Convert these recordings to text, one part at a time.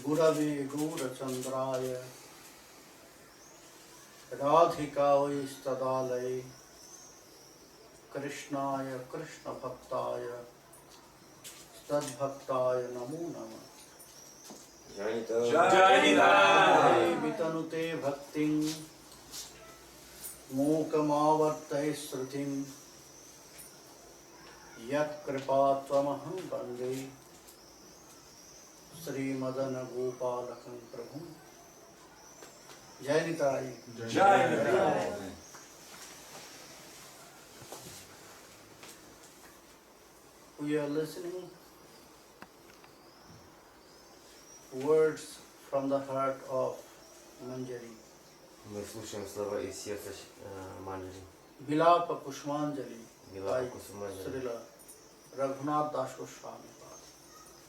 Gurave Gurachandraya Radhikāvai Stadalai Krishnaya Krishna Bhaktaya Stadbhaktaya Namo Namah Jai Vitanute Bhakting Mokamavartai Srutim Yat Kripatvamaham Bande Srimadana Gopalakam Prabhu Jai Nitānanda. Jai Nitānanda. We are listening words from the heart of manjari. Мы слушаем слова из сердца манджари. Bilapa Kushumanjali by Kushumanjali. Srila Raganuga Bhakti.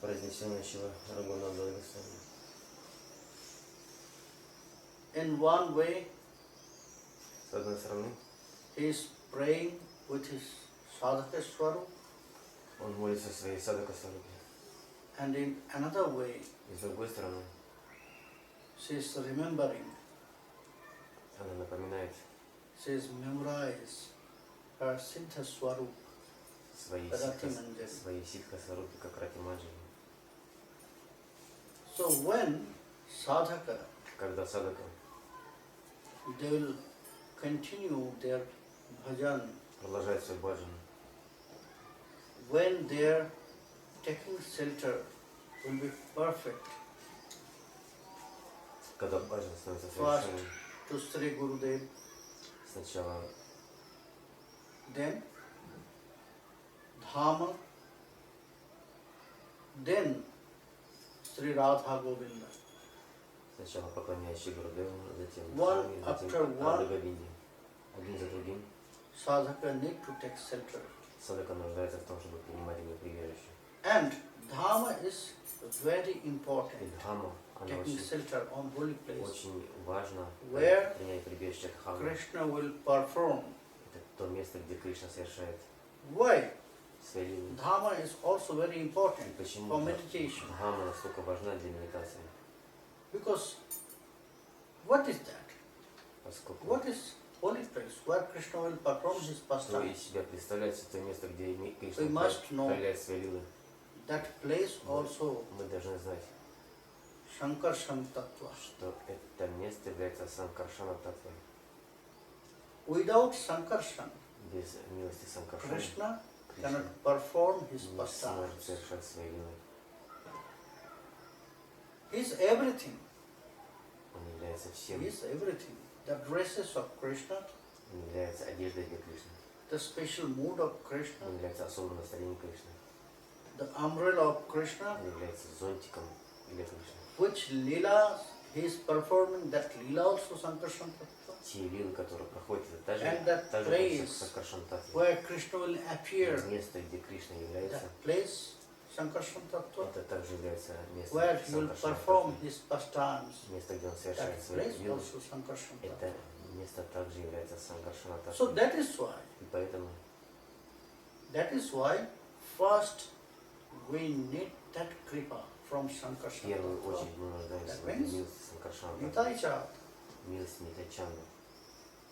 Произнесенного Рагунада Госвами. In one way, С одной стороны, he is praying with his sadhaka swarup, он молится своей садака-сварупе. and in another way, И с другой стороны, she is remembering, она напоминает she is memorize her siddha swarup, свои Rati Manjari. ситха-сварупе, как Рати Манджари. So when sadhaka, Когда садака, they will continue their bhajan, продолжает свой баджан, when their taking shelter will be perfect, когда баджан становится first совершенным, to Sri Gurudev, сначала then Dhama, then Sri Radha Govinda. Сначала поклоняющий Гурудеву, затем One Дхаме, after затем one. Рады Говинде. Один за другим Sadhaka need to take shelter. садака нуждается в том, чтобы принимать его прибежище. And Dhama is very И important. Дхама, она Taking shelter on holy place. очень важно Where принять прибежище Дхамы. Krishna will perform. Это то место, где Кришна совершает Why? свои лилы. Dhamma is also very И important почему for meditation. Дхама настолько важна для медитации? Because what is that? Поскольку What is holy place where Krishna will perform his что pastime? из себя представляет это место, где Кришна We must know проявляет свои лилы. that place also Мы должны знать, Sankarshan tattva. что это место является Санкаршана Татвой. Without Sankarshan, Без милости Санкаршана Krishna Кришна cannot perform his не сможет pastimes. совершать свои лилы. He is everything. Он является всем. He is everything. The dresses of Krishna, Он является одеждой для Кришны. the special mood of Krishna, Он является особым настроением Кришны. the umbrella of Krishna, Он является зонтиком для Кришны. which leelas he is performing, that leela also Sankarshan tattva, Те лилы, которые проходят, это And that та же place Санкаршан Татва. where Krishna will appear, Место, где Кришна является, that place Sankarshan tattva, это также является местом where he will Санкаршана perform Татвы. his pastimes, Место, где он that совершает свои place лилы, also Sankarshan это tattva. место также является Санкаршана So Татвой. that is why, И поэтому first we need that kripa from в Sankarshan первую tattva. очередь мы нуждаемся That в этой means милости Санкаршана Татвы. Nitai Chat. Милость Нитачанда.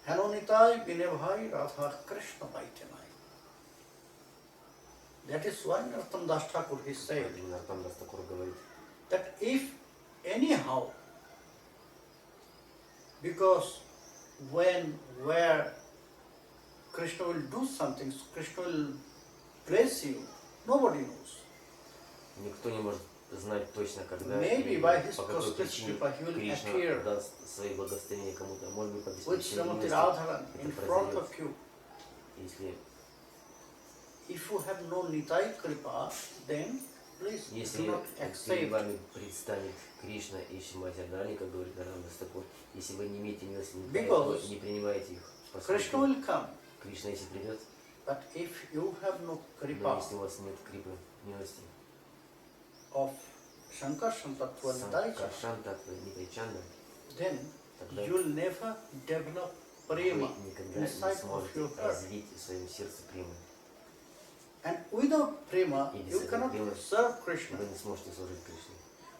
Hello Nitai, Bine Bhai, Radha Krishna Baitanai. That is why Narottam Das Thakur he said Наротам Дас Такур говорит, that if anyhow, because where Krishna will do something, Krishna will bless you, nobody knows. никто не может знать точно, когда Maybe и by his по какой prosperity, причине he will Кришна appear даст свои благословения кому-то. Может быть, по with бесконечной Srimati милости, Radharani это in front произойдет. of you. Если If you have no Nitai Kripa, then please do Если not перед accept. вами предстанет Кришна и Сримати Радхарани, как говорит Наротам Дас Такур, если вы не имеете милости, Because не принимаете их. Krishna Поскольку will come, Кришна, если придет, but if you have no но Kripa если у вас нет крипы, милости, of Sankarshan Tattva Nitai Chat, Санкаршан Татвы, Нитайчанда, then тогда you will never develop вы prema никогда не inside of сможете your heart. развить в своем сердце прему. And without prema, И без you этой cannot премы serve Krishna. Вы не сможете служить Кришне.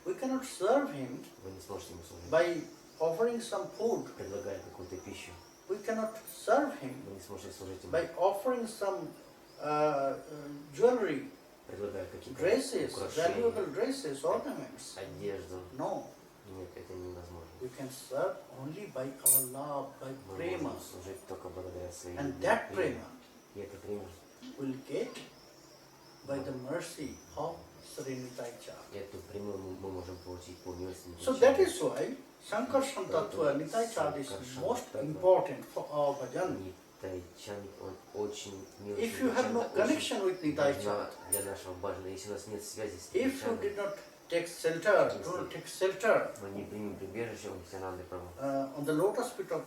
We cannot serve him вы не сможете ему служить. by offering some food. Предлагая какую-то пищу, We cannot serve him вы не сможете служить ему. by offering some jewelry, Предлагая какие-то dresses, valuable украшения, dresses, ornaments. одежду. No, Нет, это невозможно. we can serve only by our love, by Мы prema. можем служить только благодаря своей And любви. that prema И это према. will get by the mercy of Srimati Эту прему мы можем получить по милости. So that is why Sankarshan Tattva, Nityānanda is most important for our bhajan. Нитайчан, он очень милостивый. If you have no connection with Nityānanda, для нашего бхажана, если у нас нет связи с if you did not take shelter, do not take shelter мы не примем прибежище у Нитянанды Прабху, on the lotus feet of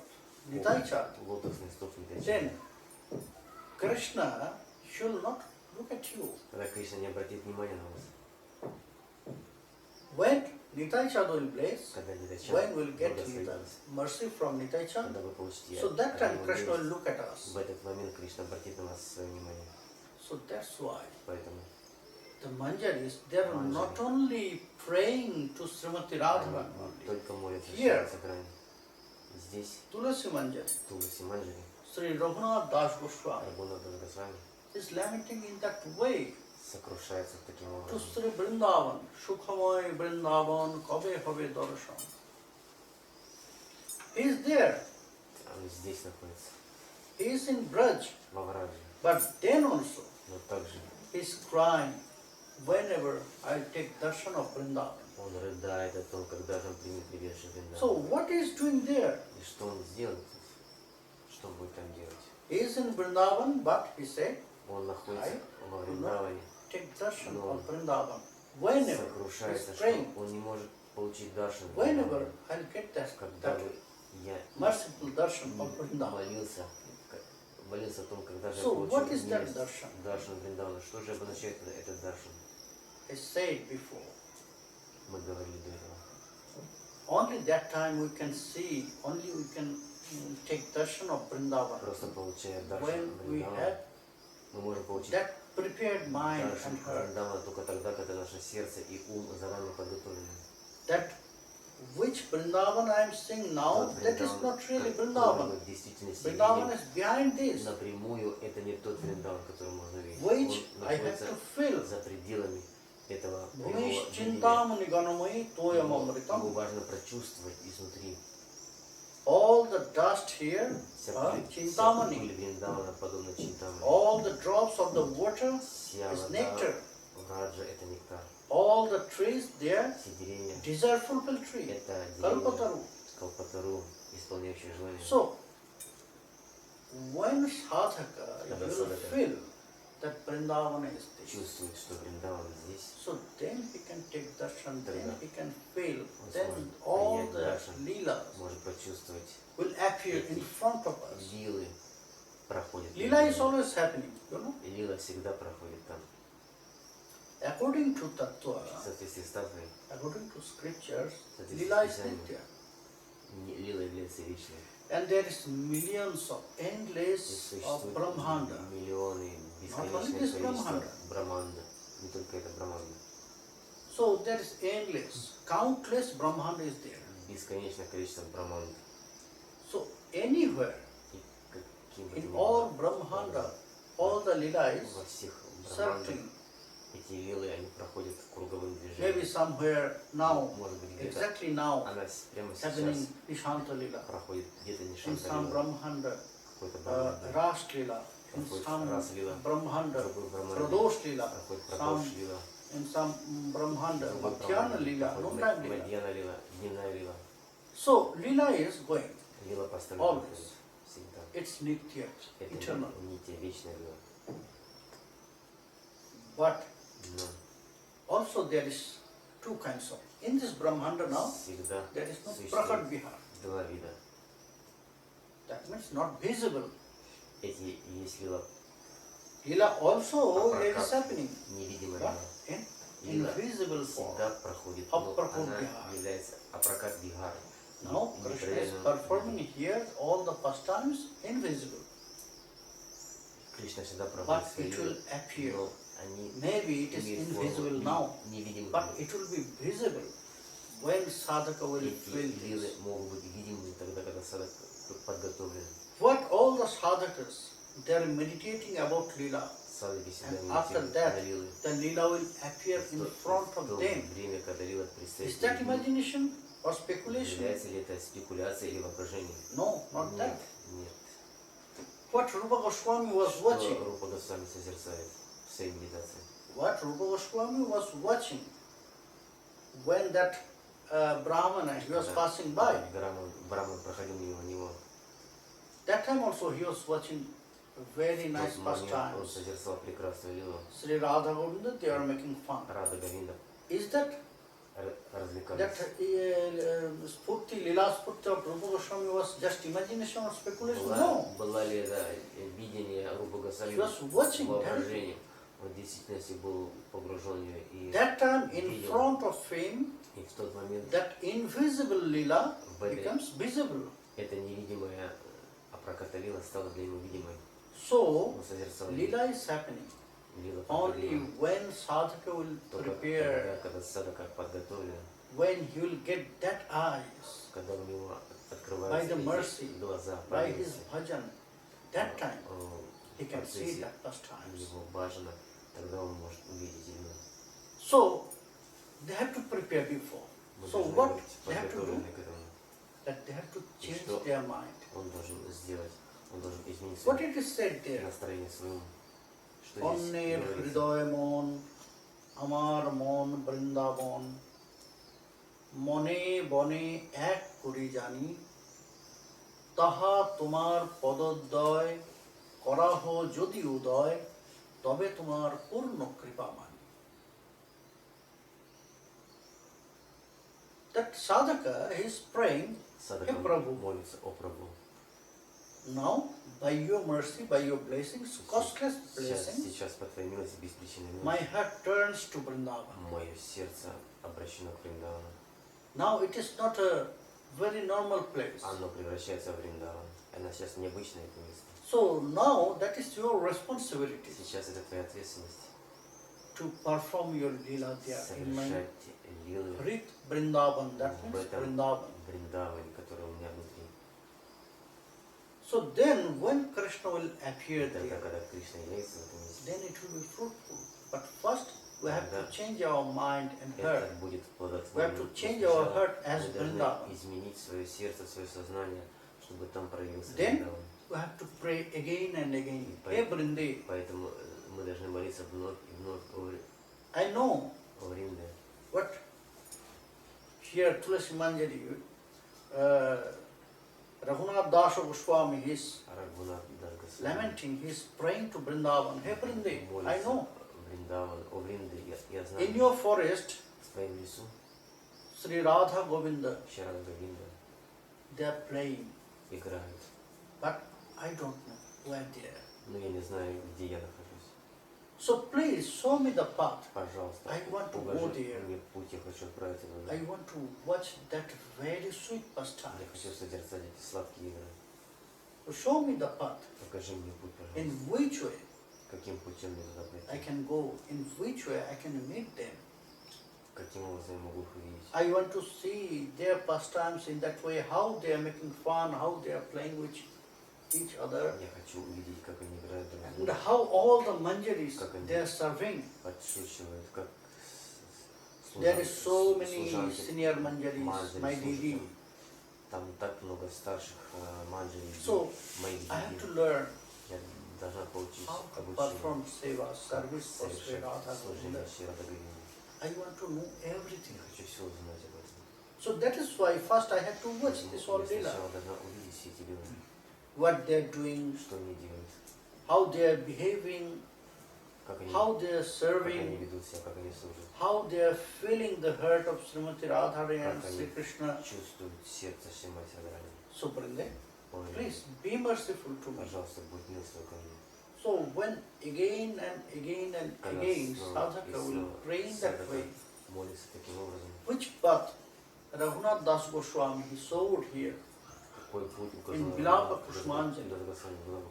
Nityānanda, лотосный стоп Нитайчан, then Krishna should not look at you. тогда Кришна не обратит внимания на вас. When Nityānanda will bless, Когда Нитайчан when we'll get благословит вас, mercy from Nityānanda, когда вы получите so that time от него Krishna will милость, look at us. в этот момент Кришна обратит на вас свое внимание. So that's why Поэтому the manjaris, they are not only praying to Srimati Radharani они only. только молятся Here. Шримати Радхарани. Здесь Tulasi Manjari, Туласи Манджари, Sri Raganuga Goswami Рагунада Госвами is lamenting in that way сокрушается таким to образом. Sri Vrindavan, Sukhamay Vrindavan, Kabe Have Darshan. He is there, Он здесь находится, he is in Braj, во Врадже, but then also но также he is crying whenever I take darshan of Vrindavan. он рыдает о том, когда же он примет прибежище So Вриндавана. what he is doing there? И что он сделает? Что он будет там делать? He is in Vrindavan, but he said, Он находится во Вриндаване, take darshan No. of Vrindavan. Whenever he is сокрушается, что praying, он не может получить даршан. whenever I'll get Когда that бы я merciful darshan of Vrindavan. молился о том, когда же я So what получу is that милость darshan? даршан Вриндавана. Что же обозначает этот даршан? I said before. Мы говорили до этого. Only that time we can see, only we can take darshan of Vrindavan. Просто получая даршан When we Вриндавана, have мы можем получить that prepared mind даршан and heart, Вриндавана только тогда, когда наше сердце и ум заранее подготовлены. that which Vrindavan I am seeing now, Тот that is Вриндаван, not really который Vrindavan. мы в действительности Vrindavan видим is behind this, напрямую, это не тот Вриндаван, который можно видеть. which Он I have находится to feel. за пределами этого прямого Bhumish видения. chintamani ganamai toyam Его amritam. важно прочувствовать изнутри. All the dust here Вся are пыль chintamani. Вриндавана подобна Чинтамани. All the drops of the water Вся is вода nectar. Враджа — это нектар. All the trees there, Все деревья desire fulfill tree, — это деревья kalpataru. Калпатару, исполняющие желания. So, when sadhaka Когда will sadhaka feel that Vrindavana is this, чувствует, что Вриндаван здесь, so then he can take darshan, then Тогда he can feel, он then сможет all принять the даршан, leelas может почувствовать. will appear in front of us. Лилы проходят. Leela is always happening, you know. Лила всегда проходит там. According to tattva, В соответствии с Татвой, according to scriptures, Соответствии Leela с is Писанием, nitya. Лила является вечной. And there is millions of И endless of существует Brahmanda. миллионы, Not only бесконечное this количество Brahmanda. Браманда. Не только это Браманда. So there is endless, countless Brahmanda is there. Бесконечное количество Браманд. So anywhere, И каким бы то in ни было, all Brahmanda, all the Leelas во всех Брамандах circling. эти лилы, они проходят круговым Maybe движением. somewhere now, Может быть, где-то exactly now, она прямо сейчас happening Nishanta Lila, проходит где-то не in some Шанталила, Brahmanda, какой-то Браманда, Ras Lila, in Проходит some Рас Лила, Brahmanda, другой Браманда, Pradosh Lila, проходит some Прадош Лила, in some Brahmanda, другой Madhyana Lila, проходит noontime Lila. Мадьяна Лила, дневная Лила. So Lila is going. Лила постоянно Always. проходит всегда. It's Nitya, Это eternal. нитья, вечная Лила. But Но also there is two kinds of. In this Brahmanda now, всегда there is no существует Prakat Vihar. два вида. That means not visible. Эти есть Лила Lila also А there is Prakat happening, невидимая but Лила. in Лила invisible form. всегда проходит, но Апракат она Вихар. является Апракат Вихар. Now Krishna is Непроявленным performing here all the pastimes invisible. Кришна всегда But проходит свои it will лилы, appear. но они Maybe it is имеют invisible форму now, невидимых but лил. it will be visible when sadhaka will feel Эти лилы this. могут быть видимы тогда, когда садхак подготовлен. What all the sadhakas, they are meditating about lila, Садхаки всегда and after медитируют that, на лилы. the lila will appear in front В of то them. время, когда лила предстоит Is that перед ним, imagination or speculation? является ли это спекуляция или воображение? No, not Нет, that. нет. What Rupa Goswami was Что watching, Рупа Госвами созерцает в своей медитации? what Rupa Goswami was watching when that Brahmana, he was Когда passing by. Брахман проходил мимо него. That time also he was watching very В nice тот момент он pastimes. созерцал прекрасную лилу. Sri Radha Govinda, they are making fun. Рада Говинда Is that развлекались. Spurti, Lila Spurti of Rupa Goswami was just imagination or speculation? No. Была ли это видение Рупы Госвами He was watching воображением? Он в действительности был погружен в нее и That time in видел. front of him, И в тот момент that invisible Lila в этой becomes visible. эта невидимая Апраката-лила стала для него видимой. So, Он созерцал Lila is happening лила only проходила. when sadhaka will Только prepare, тогда, когда садхака подготовлен, when he will get that eyes когда у него by открываются the mercy, эти глаза by his праведности, bhajan, that time в he can see процессе that pastimes. его баджана, тогда он может увидеть лилу. So, they have to prepare before. Мы So должны what быть they have to do? подготовлены к этому. That they have to change что? their mind. Он должен сделать, он должен изменить What свое it is said there? настроение своему. Что здесь Onner говорится? hridoy mon, amar mon brindavan, mone bone ek kori jani, taha tomar pododdয় করাহ যদি উদয় তবে তোমার পূর্ণ কৃপা মানি। That sadhaka is praying, Садхака Hey, Prabhu. молится о Прабху. now by your mercy, by your blessings, costless blessings, Сейчас по твоей милости, без причины my милости, heart turns to Vrindavan. мое сердце обращено к Вриндавану. Now it is not a very normal place. Оно превращается в Вриндаван. Она сейчас необычное это место. So now that is your responsibility Сейчас это твоя ответственность. to perform your lila there in my Совершать лилы Hrit Vrindavan, that в means этом Vrindavan. Вриндаване, который у меня внутри. So then when Krishna will appear Тогда, there, когда Кришна явится в этом месте, then it will be fruitful. But first we have to Да. change our mind and heart. это будет We have плодотворным. to change our heart as Мы должны Vrindavan. изменить свое сердце, свое сознание, чтобы там проявился Then Вриндаван. we have to pray again and again. И Hey Vrinde, Поэтому мы должны молиться вновь и вновь I know о Вринде. what here Tulasi Manjari, Raghunath Dasa Goswami, he is Рагунат Дас lamenting, he is praying to Vrindavan. Hey Vrinde, I know. Вриндаван, о Вринде, я знаю. In your forest, В твоем лесу, Sri Radha Govinda, Шарада Говинда, they are playing. играют. But I don't know where they are. Но я не знаю, где я нахожусь. So please show me the path. Пожалуйста, I want to укажи go there. мне путь, я хочу отправиться туда. I want to watch that very sweet Я pastimes. хочу созерцать эти сладкие игры. So show me the path. Покажи мне путь, In пожалуйста. which way Каким путем мне туда I пройти? can go, in which way I can meet them. Каким образом я могу их увидеть? I want to see their pastimes in that way, how they are making fun, how they are playing with each other, Я хочу увидеть, как они играют друг с and другом, how all the manjaris Как они they are serving. подшучивают, как There is so many служанки, senior manjaris, манджари my служат. Didi. Там так много старших манджари, So, моих I have to дidi. learn Я должна получить how to обучение, perform seva, как service for Sri совершать Radha служение Govinda. Шри Рады Говинды. I want to know everything. Я хочу все узнать об этом. So that is why first I had to watch this all Я lila. сначала должна увидеть все эти лилы, What they are doing, что они делают, how they are behaving, как они how they are Как они serving, ведут себя, как они служат, how they are feeling the heart of Srimati Radharani and Как они Sri Krishna. чувствуют сердце Шримати Радхарани. So Brinde, Ой, please be merciful to me. пожалуйста, будь милостив ко мне. So when again and again and Когда again снова и sadhaka will снова pray in that садхака way, молится таким образом, which path Raghunath Das Goswami he showed here какой путь указал in Bilapa Kushumanjali, Госвами Билапа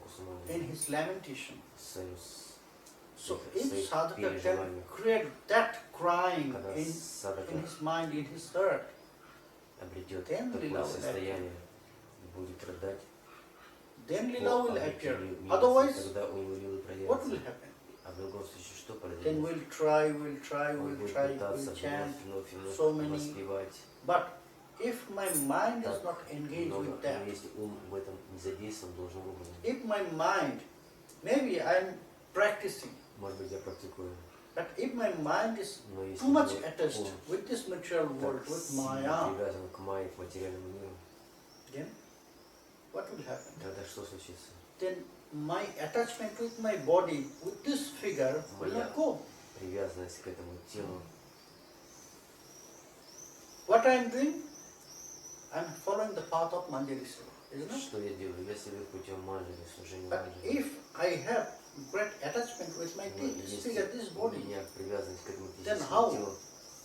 in Кусуманджали his lamentation. в своем So своих if sadhaka can переживаниях. create that crying Когда in садхака his mind, in his heart, обретет then такое lila will состояние, будет рыдать, then по lila will appear. обретению милости, Otherwise, тогда у него лилы what will проявятся. happen? А в другом случае что Then произойдет? we'll try, Он будет we'll пытаться chant вновь и вновь so many. воспевать. But if my mind is Так not engaged много, with that, но если ум в этом не задействован должным образом, if my mind, maybe I'm practicing, может быть, я практикую, but if my mind is но если too much мой attached ум with this material world, так with сильно Maya, привязан к майе, к материальному миру, then what will happen? тогда что случится? Then my attachment with my body, with this figure, will Моя not go. привязанность к этому телу. What I am doing? I am following the path of manjari seva, isn't it? Что я делаю? Я следую путем манджари, служения But манджари. if I have great attachment with my Но this если figure, this у body, меня привязанность к этому then физическому how телу,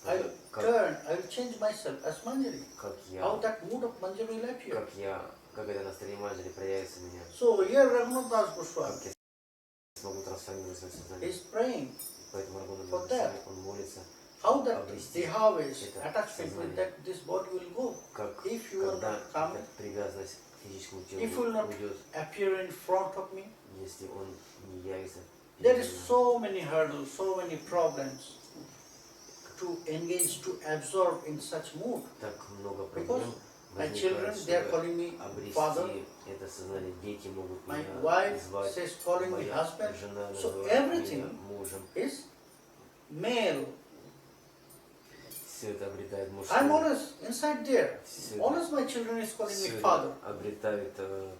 I тогда will как turn, I will change myself as manjari. как How я, that mood of manjari will appear. как это настроение манджари проявится у меня, So here Raganuga как Goswami я смогу трансформировать свое сознание. is praying Поэтому Рагуна for Бхакти, that. он молится, how that обрести dehavish это attachment with сознание. that this body will go. Как If you will когда not come, эта привязанность к физическому телу if you will not уйдет, appear in front of me, если он не явится there передо is мной. so many hurdles, so many problems to engage, to absorb in such mood. Так много Because проблем my возникает, children, they are чтобы calling me father. обрести это сознание. Дети могут My меня wife звать, says calling me моя husband. жена So называет everything меня мужем. is male. Все это обретает I'm мужское. always inside there. Все это, Always my children is calling me все father. это обретает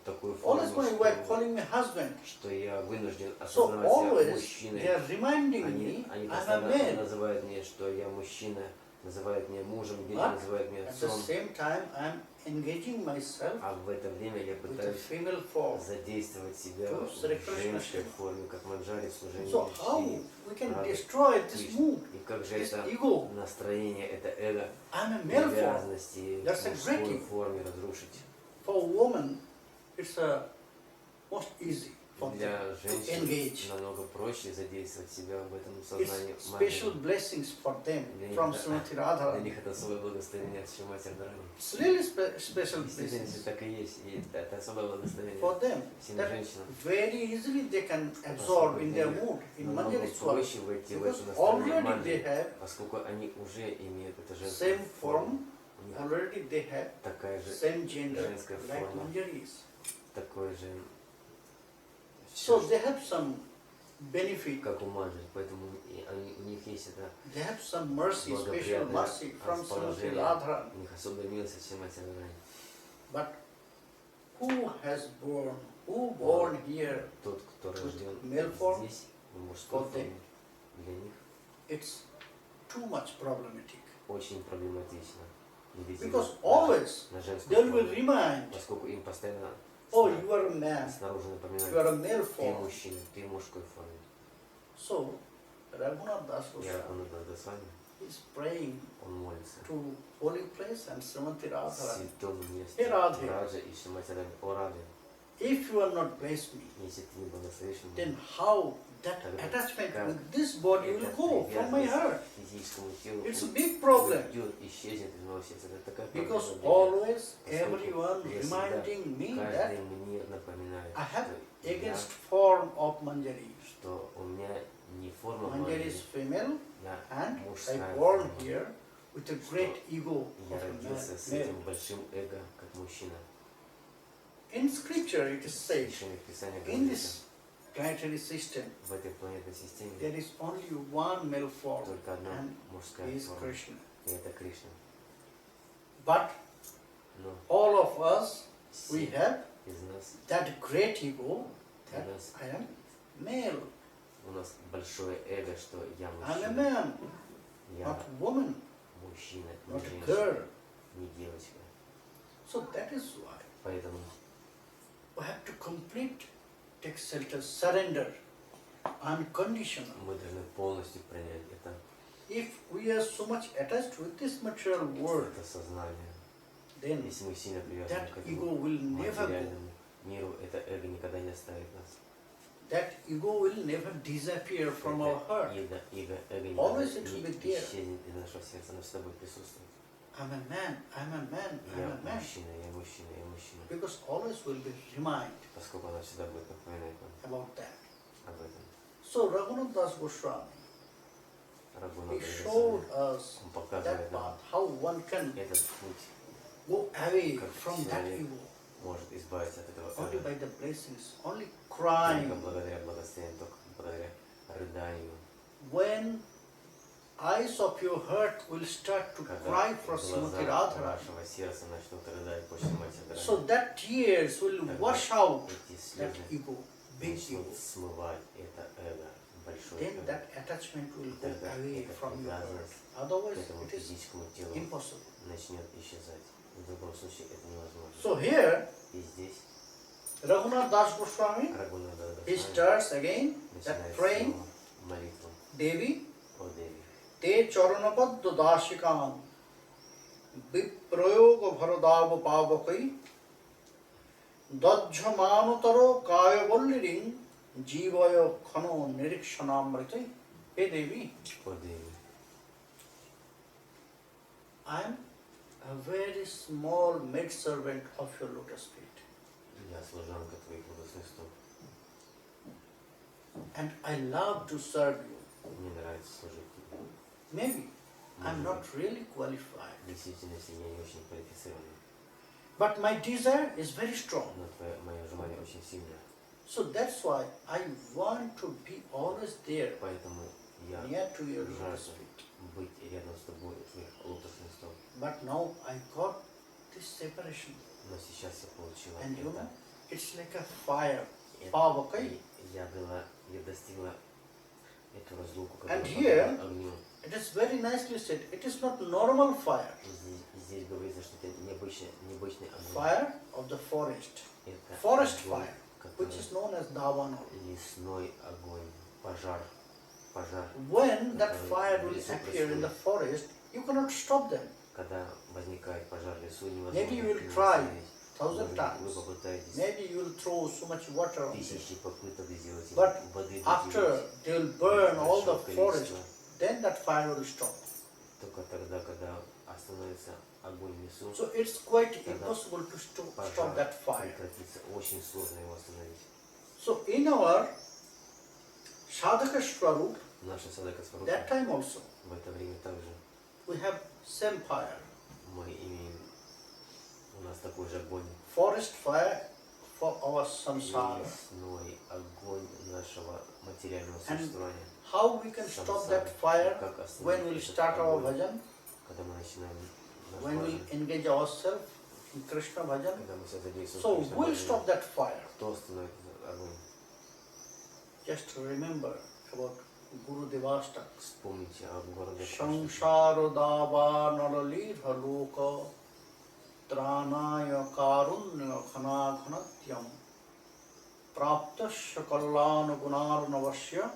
такую форму, Always my wife calling me husband. что я вынужден So осознавать себя always мужчиной. they are reminding me Они I'm a постоянно man. называют меня, что я мужчина, называют меня мужем, дети But называют меня at the отцом. same time I'm engaging myself А в это время я with a пытаюсь female form. задействовать себя To в Sri Krishna женской Shiva. форме, как манджари в служении So how Шри we can Рады destroy this Кришны. mood, И как же this это ego? настроение, это эго I'm a male form. привязанности That's в a мужской great ego. форме разрушить? For a woman, it's most easy for Для them to женщин engage. намного проще задействовать себя в этом It's сознании special манджари. blessings for them Для from них, Srimati для Radharani. них это особое благословение от Srimati Radharani. It's really special Действительно, blessings так и есть. И это особое благословение for them. всем That женщинам. very easily they can absorb in their mood, in Намного manjari swara. проще войти в Because это настроение already they манджари, have поскольку они уже имеют это женскую same форму. form, У них already they have такая же same gender женская like форма, manjaris. такой же, So they have some benefit, как у манджари, поэтому у них есть это they have some mercy, special благоприятное mercy from Srimati расположение, Radharani. у них особая милость от Srimati Radharani. But who has born, who born here, Тот, кто рожден male form, здесь, в мужской for them. форме, для них it's too much problematic. очень проблематично. Видеть Because его always на женской they will форме, remind, поскольку им постоянно oh, you are a man, снаружи you напоминают, are a male ты form. мужчина, ты в мужской форме. So, Raghunath Das Я Goswami Рагунада Госвами, is praying он молится to holy place and Srimati Radharani. святому месту, Hey, Radhe. Раджа и Srimati Radharani. О Раде, If you are not blessed me, если ты не благословишь then меня, how that Тогда attachment как with this body will эта go from my heart? привязанность к физическому телу It's a big problem. уйдет, исчезнет из моего сердца. Это такая Because проблема для меня. always Поскольку everyone я всегда, reminding me that каждый мне напоминает, I have что я, against form of manjari. что у меня не форма Manjari манджари, is female я and I мужская born форма. here with a great ego Я of a родился с male. этим большим эго, как мужчина. In scripture it is said, Решение Писания in говорится, this planetary system в этой планетной системе there is only one male form только одна and мужская he is форма, Krishna. и это Кришна. But Но all of us, we все have из нас, that great ego that у нас, I am male, у нас большое эго, что я I'm a мужчина, man, я not woman, мужчина, не not a женщина, girl. не девочка. So that is why Поэтому we have to complete, take shelter, surrender, unconditional. мы должны полностью принять это, If we are so much attached with this material world, это сознание. then Если мы сильно привязаны that к ego этому will never go. материальному миру, это эго никогда не оставит нас. that ego will never disappear from our heart. Always it will be there. исчезнет из нашего сердца, оно всегда будет присутствовать. I'm a man, I'm a man, I'm Я a man. мужчина, я мужчина, я мужчина. Because always will be remind Поскольку она всегда будет напоминать нам about that. об этом. So Raganuga Goswami, Рагунага he showed us он that показывает нам path, how one can этот путь, go away как from that человек ego. может избавиться от этого Only эго. by the blessings, only Только crying. благодаря благословению, только благодаря рыданию. When eyes of your heart will start to Когда cry for глаза Srimati Radharani, вашего сердца начнут рыдать по Шримати so Радхарани, that tears will wash out эти that слезы ego, big ego. начнут смывать это эго, большое Then эго. that attachment will go Тогда away эта from your heart. привязанность к Otherwise, этому it is физическому телу impossible. начнет исчезать. В другом случае это невозможно. So here, И здесь Raghunath Das Goswami, Рагунага he Бхакти starts again that начинает praying, снова молитву Devi, о Деве. te charanapad dashikam, viprayoga bharadava pavakai, dajjamanutaro kaya volliring, jivaya khano nirikshanamritai. Hey Devi, О Деве. I am a very small maidservant of your lotus feet. Я служанка твоих лотосных стоп. And I love to serve you. Мне нравится служить тебе. Maybe I'm not really qualified, В действительности я не очень квалифицированный. but my desire is very strong. Но мое желание очень сильное. So that's why I want to be always there, Поэтому я near to your lotus жажду feet. быть рядом с тобой, твоих лотосных стоп. But now I got this separation. Но сейчас я получила And you это. know, it's like a fire. Это- Pavakai. Я достигла эту разлуку, And которая here- подобна огню. It is very nicely said. It is not normal fire. И здесь говорится, что это необычный огонь. Fire of the forest. Это Forest огонь, fire, который which is known as Davanol. лесной огонь, пожар. When that fire will appear in the forest, you cannot stop them. Когда возникает пожар в лесу, невозможно Maybe you will его try остановить. 1,000 Вы times. попытаетесь Maybe you will throw so much water on it. тысячи попыток сделать But воды after выделить. they will burn all the Большое forest, количество. then that fire will stop. Только тогда, когда остановится огонь в лесу, So it's quite impossible to stop пожар that fire. прекратится. Очень сложно его остановить. So in our sadhaka swarup, Наша садака that time also, в это время также we have same fire. мы имеем, у нас такой же огонь, Forest fire for our samsara. лесной огонь нашего материального And существования. how we can stop that fire when we start our bhajan, Когда мы начинаем наш when we баджан, engage ourselves in Krishna bhajan. когда мы себя задействуем So в Кришна we'll баджане, stop that fire. кто остановит этот огонь? Just remember about Gurudeva's talks. Вспомните о городе Samsara dava naralidha loka tranaya karunya khana khanatyam praptasya kallana gunarnavasya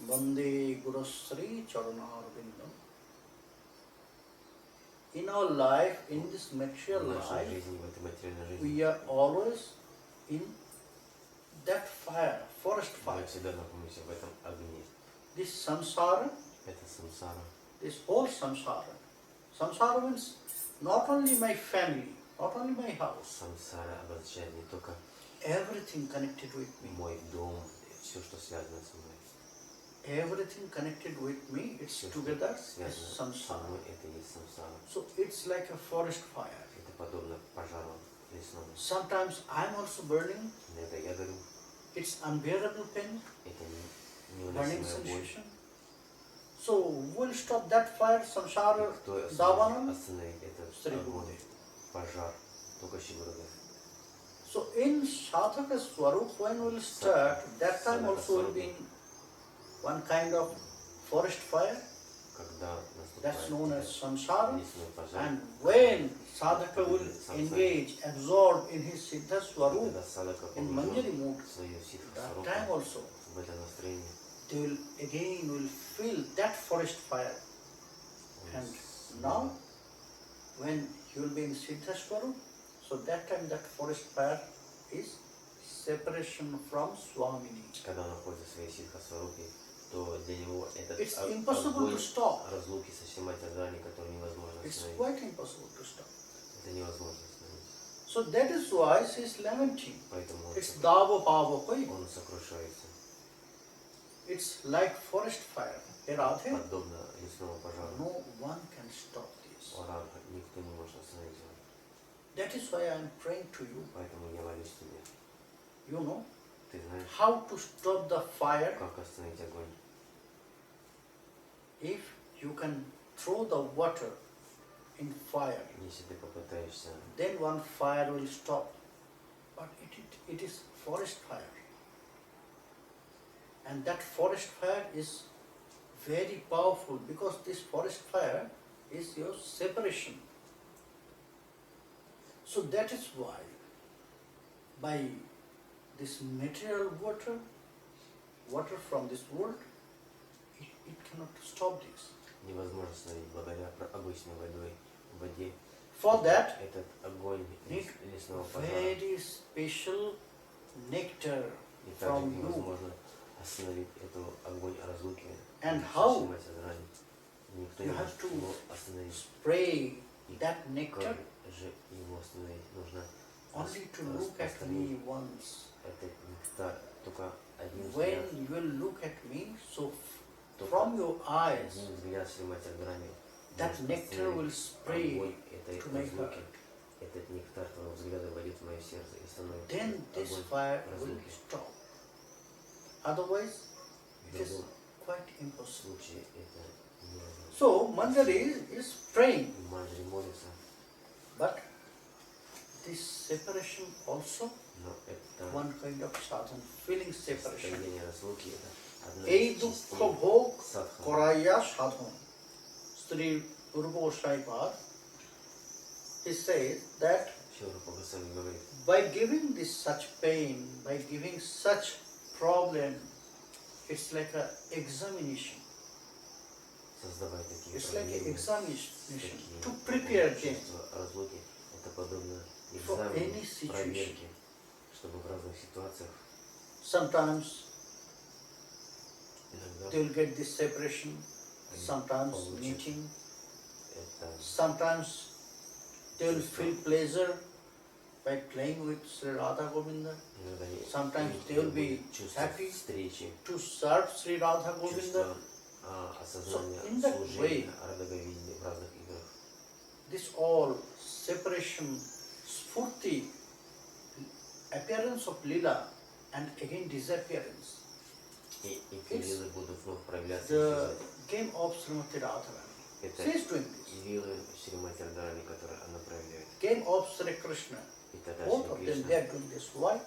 vande gurusri charanarvindam. In our life, in this material в нашей life, жизни, в этой материальной жизни. we are always in that fire, forest Мы fire. всегда находимся в этом огне. This samsara, Это самсара. this whole samsara. Samsara means not only my family, not only my house, Самсара обозначает не только everything connected with me. мой дом, все, что связано со мной. Everything connected with me, it's Все, что together is связано со samsara. мной, это и есть самсара. So it's like a forest fire. Это подобно пожару лесному. Sometimes I'm also burning, Иногда я горю. it's unbearable pain, Это burning невыносимая боль. sensation. So we'll stop that fire, samsara, И кто davanam. остановить этот Шри огонь, Гурудев. пожар? Только Шри Гурудев. So in sadhaka swarup, when we'll start, that time also will be in one kind of forest fire, Когда that's known наступает as samsara. лесной пожар, And when sadhaka will engage, absorb in his siddha swarup, когда садака in погружен manjari mood, в свою that ситху time also в это настроение, they will again will feel that forest fire. он And снова now, when he will be in siddha swarup, so that time that forest fire is separation from Swamini. Когда он находится в своей ситха-сварупе, то для него этот It's impossible to stop. разлуки со Шримати Радхарани, который невозможно It's остановить. quite impossible to stop. Это невозможно остановить. So that is why she is lamenting. Поэтому он, It's dava pava koi. он сокрушается. It's like forest fire. Hey Radhe, Подобно лесному пожару. no one can stop this. О Радха, никто не может остановить его. That is why I am praying to you. Поэтому я молюсь тебе. You know Ты знаешь, how to stop the fire. как остановить огонь? If you can throw the water in fire, Если ты попытаешься, then one fire will stop. But it is forest fire. And that forest fire is very powerful because this forest fire is your separation. So that is why by this material water from this world, it cannot stop this. невозможно остановить благодаря обычной водой в воде. For that, Этот огонь need лесного пожара. very special nectar И также from you. невозможно остановить эту огонь разлуки. And how? Шримати Радхарани. Никто не You have может to его остановить. spray И that как nectar же его остановить? Нужно only to look at me once. этот нектар только один When взгляд. you will look at me, so Только from your eyes, один взгляд Шримати Радхарани that может nectar will остановить spray огонь этой to my разлуки. heart. Этот нектар твоего взгляда войдет в мое сердце и становится Then this огонь fire will разлуки. stop. Otherwise, В it is другом quite impossible. случае это невозможно. So Manjari is praying, Манджари молится, but this separation also но это one kind of sadhana, feeling separation. состояние разлуки, это одна Ei из dukkha частей bhog садханы. koraya sadhana. Sri Rupa Goswami, he says that Шрила Прабхупад Госвами говорит, by giving this such pain, by giving such problem, it's like an examination. создавая такие It's like an проблемы, examination такие to prepare them чувства разлуки, это подобно for any экзамену, situation. проверке, чтобы в разных ситуациях Sometimes иногда they will get this separation, они sometimes получат meeting, это, sometimes they will feel pleasure by playing with Sri Radha Govinda, иногда они sometimes they will be чувство happy встречи, to serve Sri Radha Govinda. чувство осознания So, in that way, служения Радха-говинде в разных играх. This all separation, spurti, appearance of lila and again disappearance. И эти It's вилы будут вновь проявляться. The game of Srimati Radharani. Это She is doing this. вилы Шримати Радхарани, которые она проявляет. Game of Sri Krishna. И тогда Both of Шри them, they Кришна. are doing this. Why?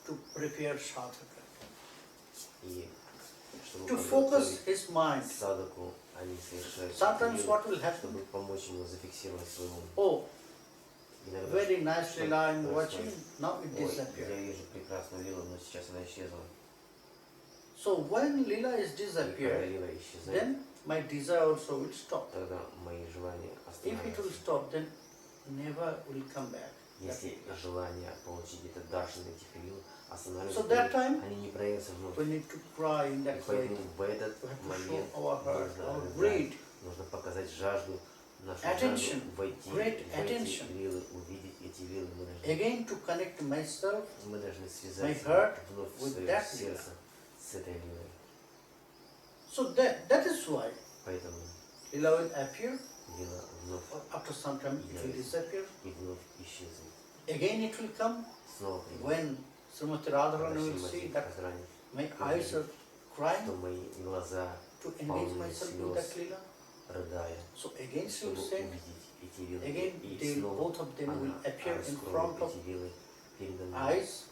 To prepare sadhaka. И чтобы To focus подготовить his mind. садаку, они совершают эти Sometimes вилы, what will happen? чтобы помочь ему зафиксировать свой ум. Oh, Иногда, very nice lila I'm происходит? watching. Now it Ой, я disappeared. вижу прекрасную вилу, но сейчас она исчезла. So when lila is И когда disappeared, вила исчезает, then my desire also will stop. тогда мои желания If it will останавливаются. stop, then never will come back. Если желание получить этот даршан этих вил So останавливается, that time, они не проявятся вновь. we need to cry in И that way. поэтому в этот We have to момент show our heart, нужно our рыдать, greed, нужно показать жажду, нашу attention, жажду войти great в эти attention. вилы, увидеть эти вилы. Again to connect myself Мы должны my связать heart вновь with свое that сердце с этой вилой. So that is why Поэтому lila will appear, вила вновь or after some time it will disappear. и вновь исчезнет. Again it will come Снова придет. when Srimati Когда Radharani will see Шримати that Радхарани, my eyes are crying что мои глаза to engage myself in that lila. рыдая, So again she will чтобы say, увидеть эти вилы. again И they will, снова both of them will она appear in раскроет front of эти вилы передо мной. eyes.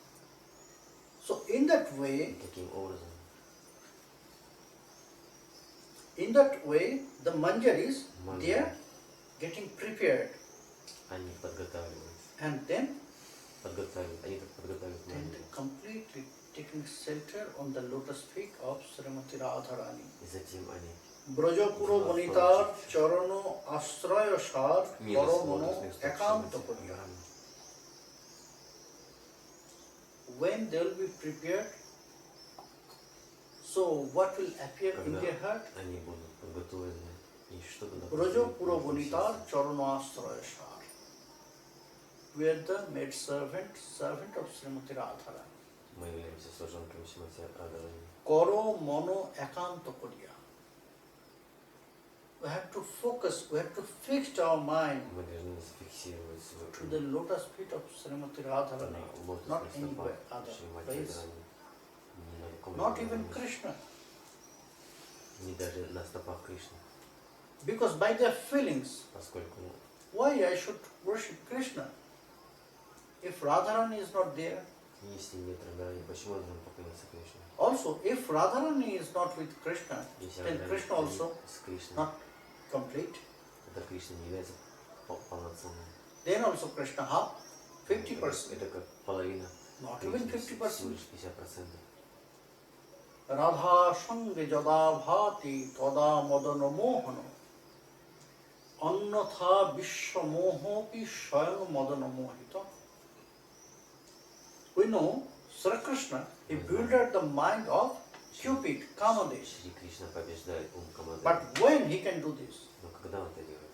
So in that И way, таким образом the manjaris, they are манджари, getting prepared. они подготавливаются. And then Они подготавливают манджари. completely taking shelter on the lotus feet of Srimati Radharani. И затем они Brajapuro Vanitar Charano Astraya Shar мило Paramono смотрят с Ekanta Шримати Purya. Радхарани. when they will be prepared, so what will appear in Когда their heart? они будут подготовлены, и что тогда Brajo произойдет pura в их bonitar сердце? charanasrayasar. We are the maid servant of Srimati Radharani. Мы являемся служанками Шримати Радхарани. Koro mono ekanto koriya. We have to focus, we have to fix our mind Мы должны зафиксировать свой to the lotus feet of Srimati Radharani, not anywhere other place, not even Krishna. Не даже на стопах Кришны. Because by their feelings, Поскольку why I should worship Krishna? If Radharani is not there, если нет Радхарани, почему должен поклоняться Кришне? also if Radharani is not with Krishna, Если then Радхарани Krishna also с Кришной, not complete. тогда Кришна не является полноценным. Then also Krishna half, 50%, Это как половина. not even Всего 50%. лишь 50%. Radha sange jada bhati tada madana mohana annatha vishwa mohopi swayam madana mohita. We know Sri Krishna, he builded the mind of Cupid, Kamadev. Шри Кришна побеждает ум Камадева. But when he can do this? Но когда он это делает?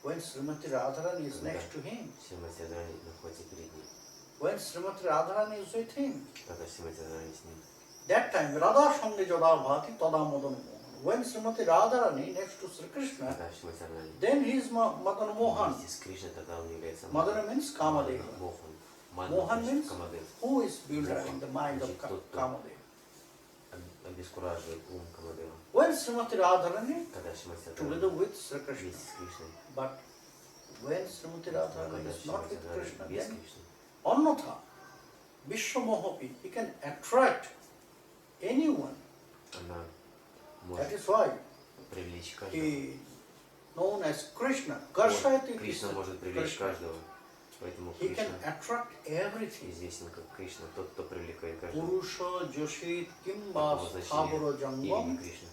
When Srimati Radharani is next to him. Шримати Радхарани находится перед ним. When Srimati Radharani is with him. Когда Шримати Радхарани с ним. That time, Radha sange jada bhati tada madana mohana. When Srimati Radharani next to Sri Krishna, Когда Шримати Радхарани then he is Madana Mohan. вместе с Кришной, тогда он является Madana means Kamadeva. Мохан. Mohan значит means Камадев. who is builder in the mind of Значит, тот, кто Kamadeva. обескураживает ум Камадева. When Srimati Radharani Когда Шримати together Радхарани with Sri Krishna. вместе с Кришной. But when Srimati Radharani Когда is not Шримати with Радхарани Krishna, без then Кришны, Annatha, Vishwamohopi, he can attract anyone. она That может is why привлечь каждого. he known as Krishna. Karshayati Кришна может привлечь Krishna. каждого. Поэтому He can Кришна attract everything. известен как Кришна, тот, кто привлекает каждого. Purusha Joshit Kimba Такого Thabara значения имени Jangam Кришны.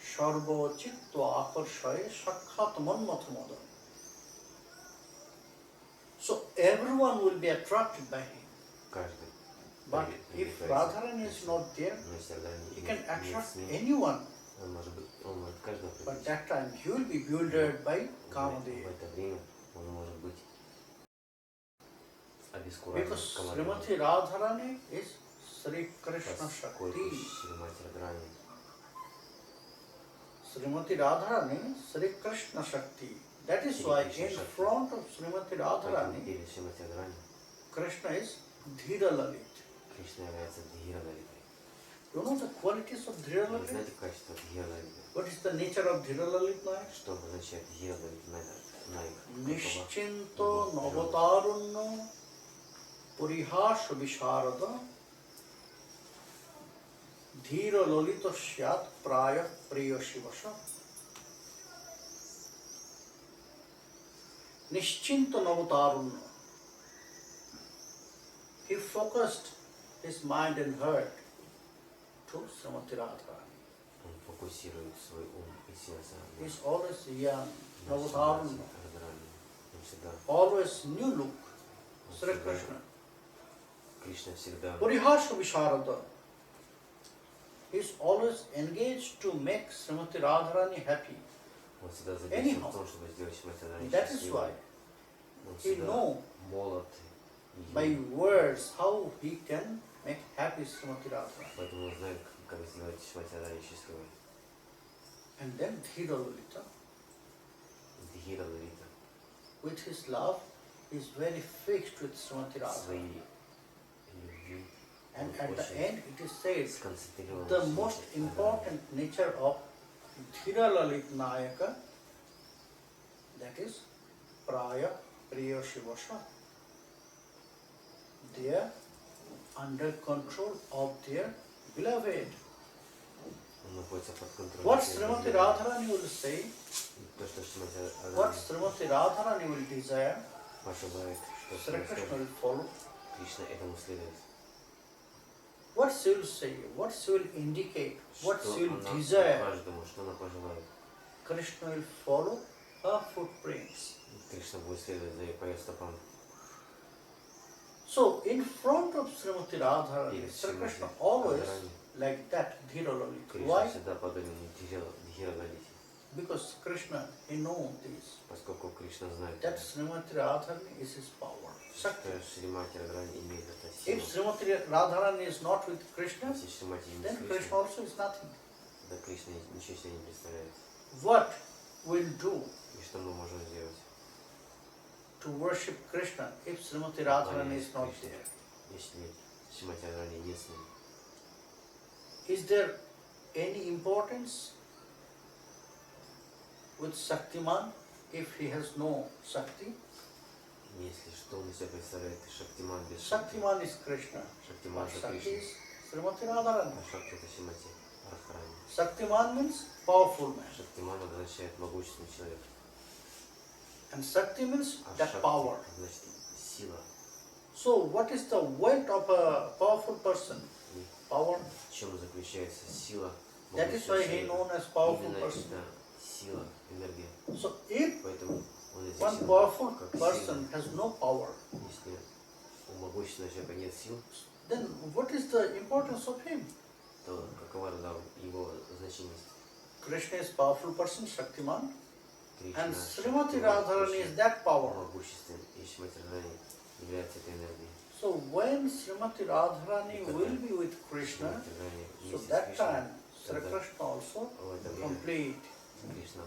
Sharva Chittva Akarshaye Shakhat Manmathamada. So everyone will be attracted by him. Каждый. But if Radharani is not there, Но если Радхарани he нет can с attract ним, anyone. он может каждого But привлечь. that time he will be bewildered by В Kamadeva. это время он может быть обескуражен Because Камадевом. Srimati Radharani is Sri Krishna Поскольку Shakti. Шримати Радхарани Srimati Radharani, Sri Krishna Shakti. That is why in front of Srimati поэтому Radharani, перед Шримати Радхарани Krishna is Dhira Lalit. Кришна является Дхира-лалитой. You know the qualities of Dhira Вы Lalit? знаете качество Дхира-лалиты? What is the nature of Dhira Lalit Nayak? Что означает Дхира-лалита Наик? Nishchinto Navatarunno Purihasha Visharada Dhira Lalita Syat Praya Priya Shivasha. Nishchinto Navatarunno. He focused his mind and heart to Srimati Radharani. Он фокусирует свой ум и сердце He is always young, на Navatarunno. Радхарани. Он всегда Always new look, Sri Krishna. Кришна всегда Purihasha Visharada. He is always engaged to make Srimati Radharani happy. он всегда задействован Anyhow. в том, чтобы сделать Шримати Радхарани That is счастливой. why Он he всегда know молод. by words how he can make happy Srimati Radharani. Поэтому он знает, как сделать Шримати Радхарани счастливой. And then Dhira Lalita, Дхира-лалита with his love, he is very fixed with Srimati Radharani. своей любви And он at the очень end it is said, сконцентрирован the на most Шримати important nature of Dhira Lalit Nayaka, that is Praya Priya Shivasha. They are under control of their beloved. Он находится под контролем. What своего Srimati влияния. Radharani will say, То, что Шримати what Радхарани Srimati Radharani will desire, пожелает, что Sri Krishna скажет, will follow. Кришна этому следует. What she will say, what she will indicate, what Что she will она desire, каждому, что она пожелает. Krishna will follow her footprints. Кришна будет следовать за ее по ее стопам. So in front of Srimati Radharani, Перед Sri Krishna Шримати always Радхарани like that, Dhira Lalita. Кришна Why? всегда подобен Дхира Галите, Because Krishna, he knows this. поскольку Кришна знает, That Srimati Radharani is his power. Shakti. что Шримати Радхарани имеет это If силу. Srimati Radharani is not with Krishna, Если Шримати не then с Krishna Кришной, also is nothing. да Кришна ничего себе не представляет. What we'll do И что мы можем сделать? to worship Krishna if Srimati Radharani is not there? Если Шримати Радхарани нет с ним. Is there any importance with Shaktiman if he has no Shakti? Если что он из себя представляет Шактиман без Шакти. Shaktiman is Krishna. Шактиман But же Shakti Кришна. is Srimati Radharani. А Шакти это Шримати Радхарани. Shaktiman means powerful man. Шактиман означает могущественный человек. And Shakti means А that Шакти power. значит сила. So what is the weight of a powerful person? И Power. в чем заключается сила That is why he is known as powerful Именно person. это сила, энергия. So if Поэтому он one известен powerful как person сила. has no power, Если у могущественного человека нет сил, then what is the importance of him? то какова тогда его значимость? Krishna is powerful person, Shaktiman, Кришна, and Srimati Шактиман, Radharani is Кришна that power. могуществен, и Шримати Радхарани является этой энергией. So when Srimati Radharani will be with Krishna, Шримати Радхарани so вместе с that Кришной, time Sri Krishna also в это время complete. Кришна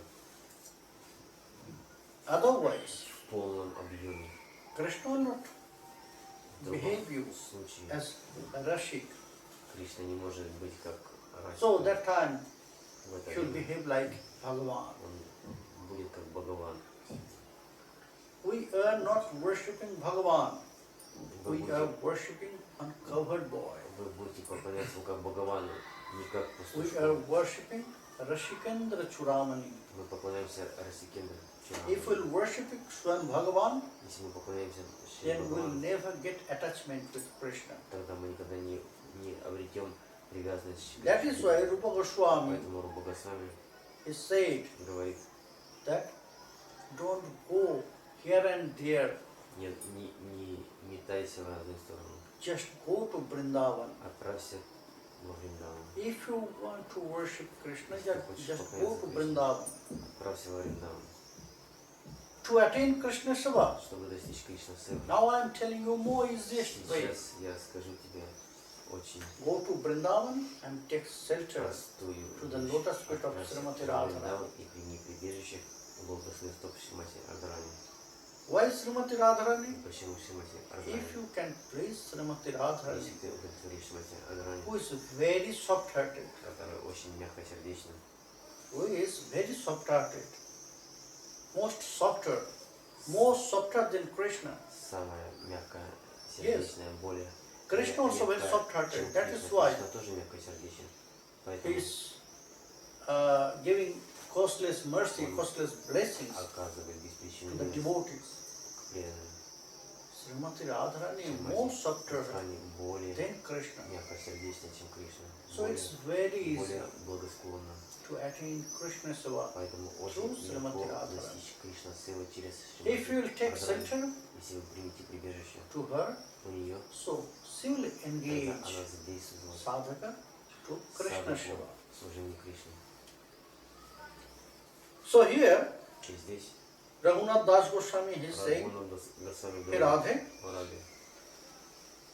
Otherwise, в полном объеме. Krishna will not В behave you другом случае as a Rashik. Кришна не может быть как So Рашика. that time В это he will время behave like Bhagavan. он будет как Бхагаван. We are not worshipping Bhagavan. Вы We are будете, worshipping uncovered boy. вы будете поклоняться ему как Бхагавану, не как We are пастушку. worshipping Rashikendra Churamani. Мы поклоняемся Расикендру. If we'll worship Swan Bhagavan, Если мы поклоняемся Шри then we'll Бхагавану, never get attachment with Krishna. тогда мы никогда не обретем привязанность к That is Кришне. why Rupa Goswami Поэтому Рупа Госвами is said говорит, that don't go here and there, не метайся в разные стороны, just go to Vrindavan. отправься во Вриндаван. If you want to worship Krishna, Если хочешь just go поклоняться to Кришне, Vrindavan. отправься во Вриндаван, To attain Krishna Seva. чтобы достичь Кришна Севы. Now I am telling you more easiest way. Сейчас я скажу тебе очень Go to Vrindavan and take shelter простую to the вещь. lotus feet of Отправься Srimati в Radharani. Вриндаван и прими прибежище у лотосных стоп Шримати Радхарани. Why Srimati Radharani? Почему Шримати If Радхарани? you can please Srimati Radharani, Если ты удовлетворишь Шримати Радхарани, who is very soft-hearted, который очень мягкосердечный, who is very soft-hearted, most softer, more softer than Krishna. самая мягкая сердечная, более Krishna also very мягкая, soft-hearted. чем That is Кришна. why Кришна тоже мягкосердечен. he Поэтому is giving costless mercy, costless blessings оказывает без to причины the милость devotees. к преданным. Srimati Radharani is Шримати more softer Радхарани более than Krishna. мягкосердечна, чем Кришна. So it's very easy более благосклонна. to attain Krishna Seva. Поэтому Through очень Srimati легко Radharani. достичь Кришна Севы через If you will Шримати take Радхарани. shelter Если вы примете прибежище to her, у нее, so she will тогда engage она задействует вас sadhaka to Krishna Seva. в служении Кришне. So here, И здесь Raghunath Das Goswami is saying, Рагуна Госвами Hey говорит, Radhe, «О, Радhe,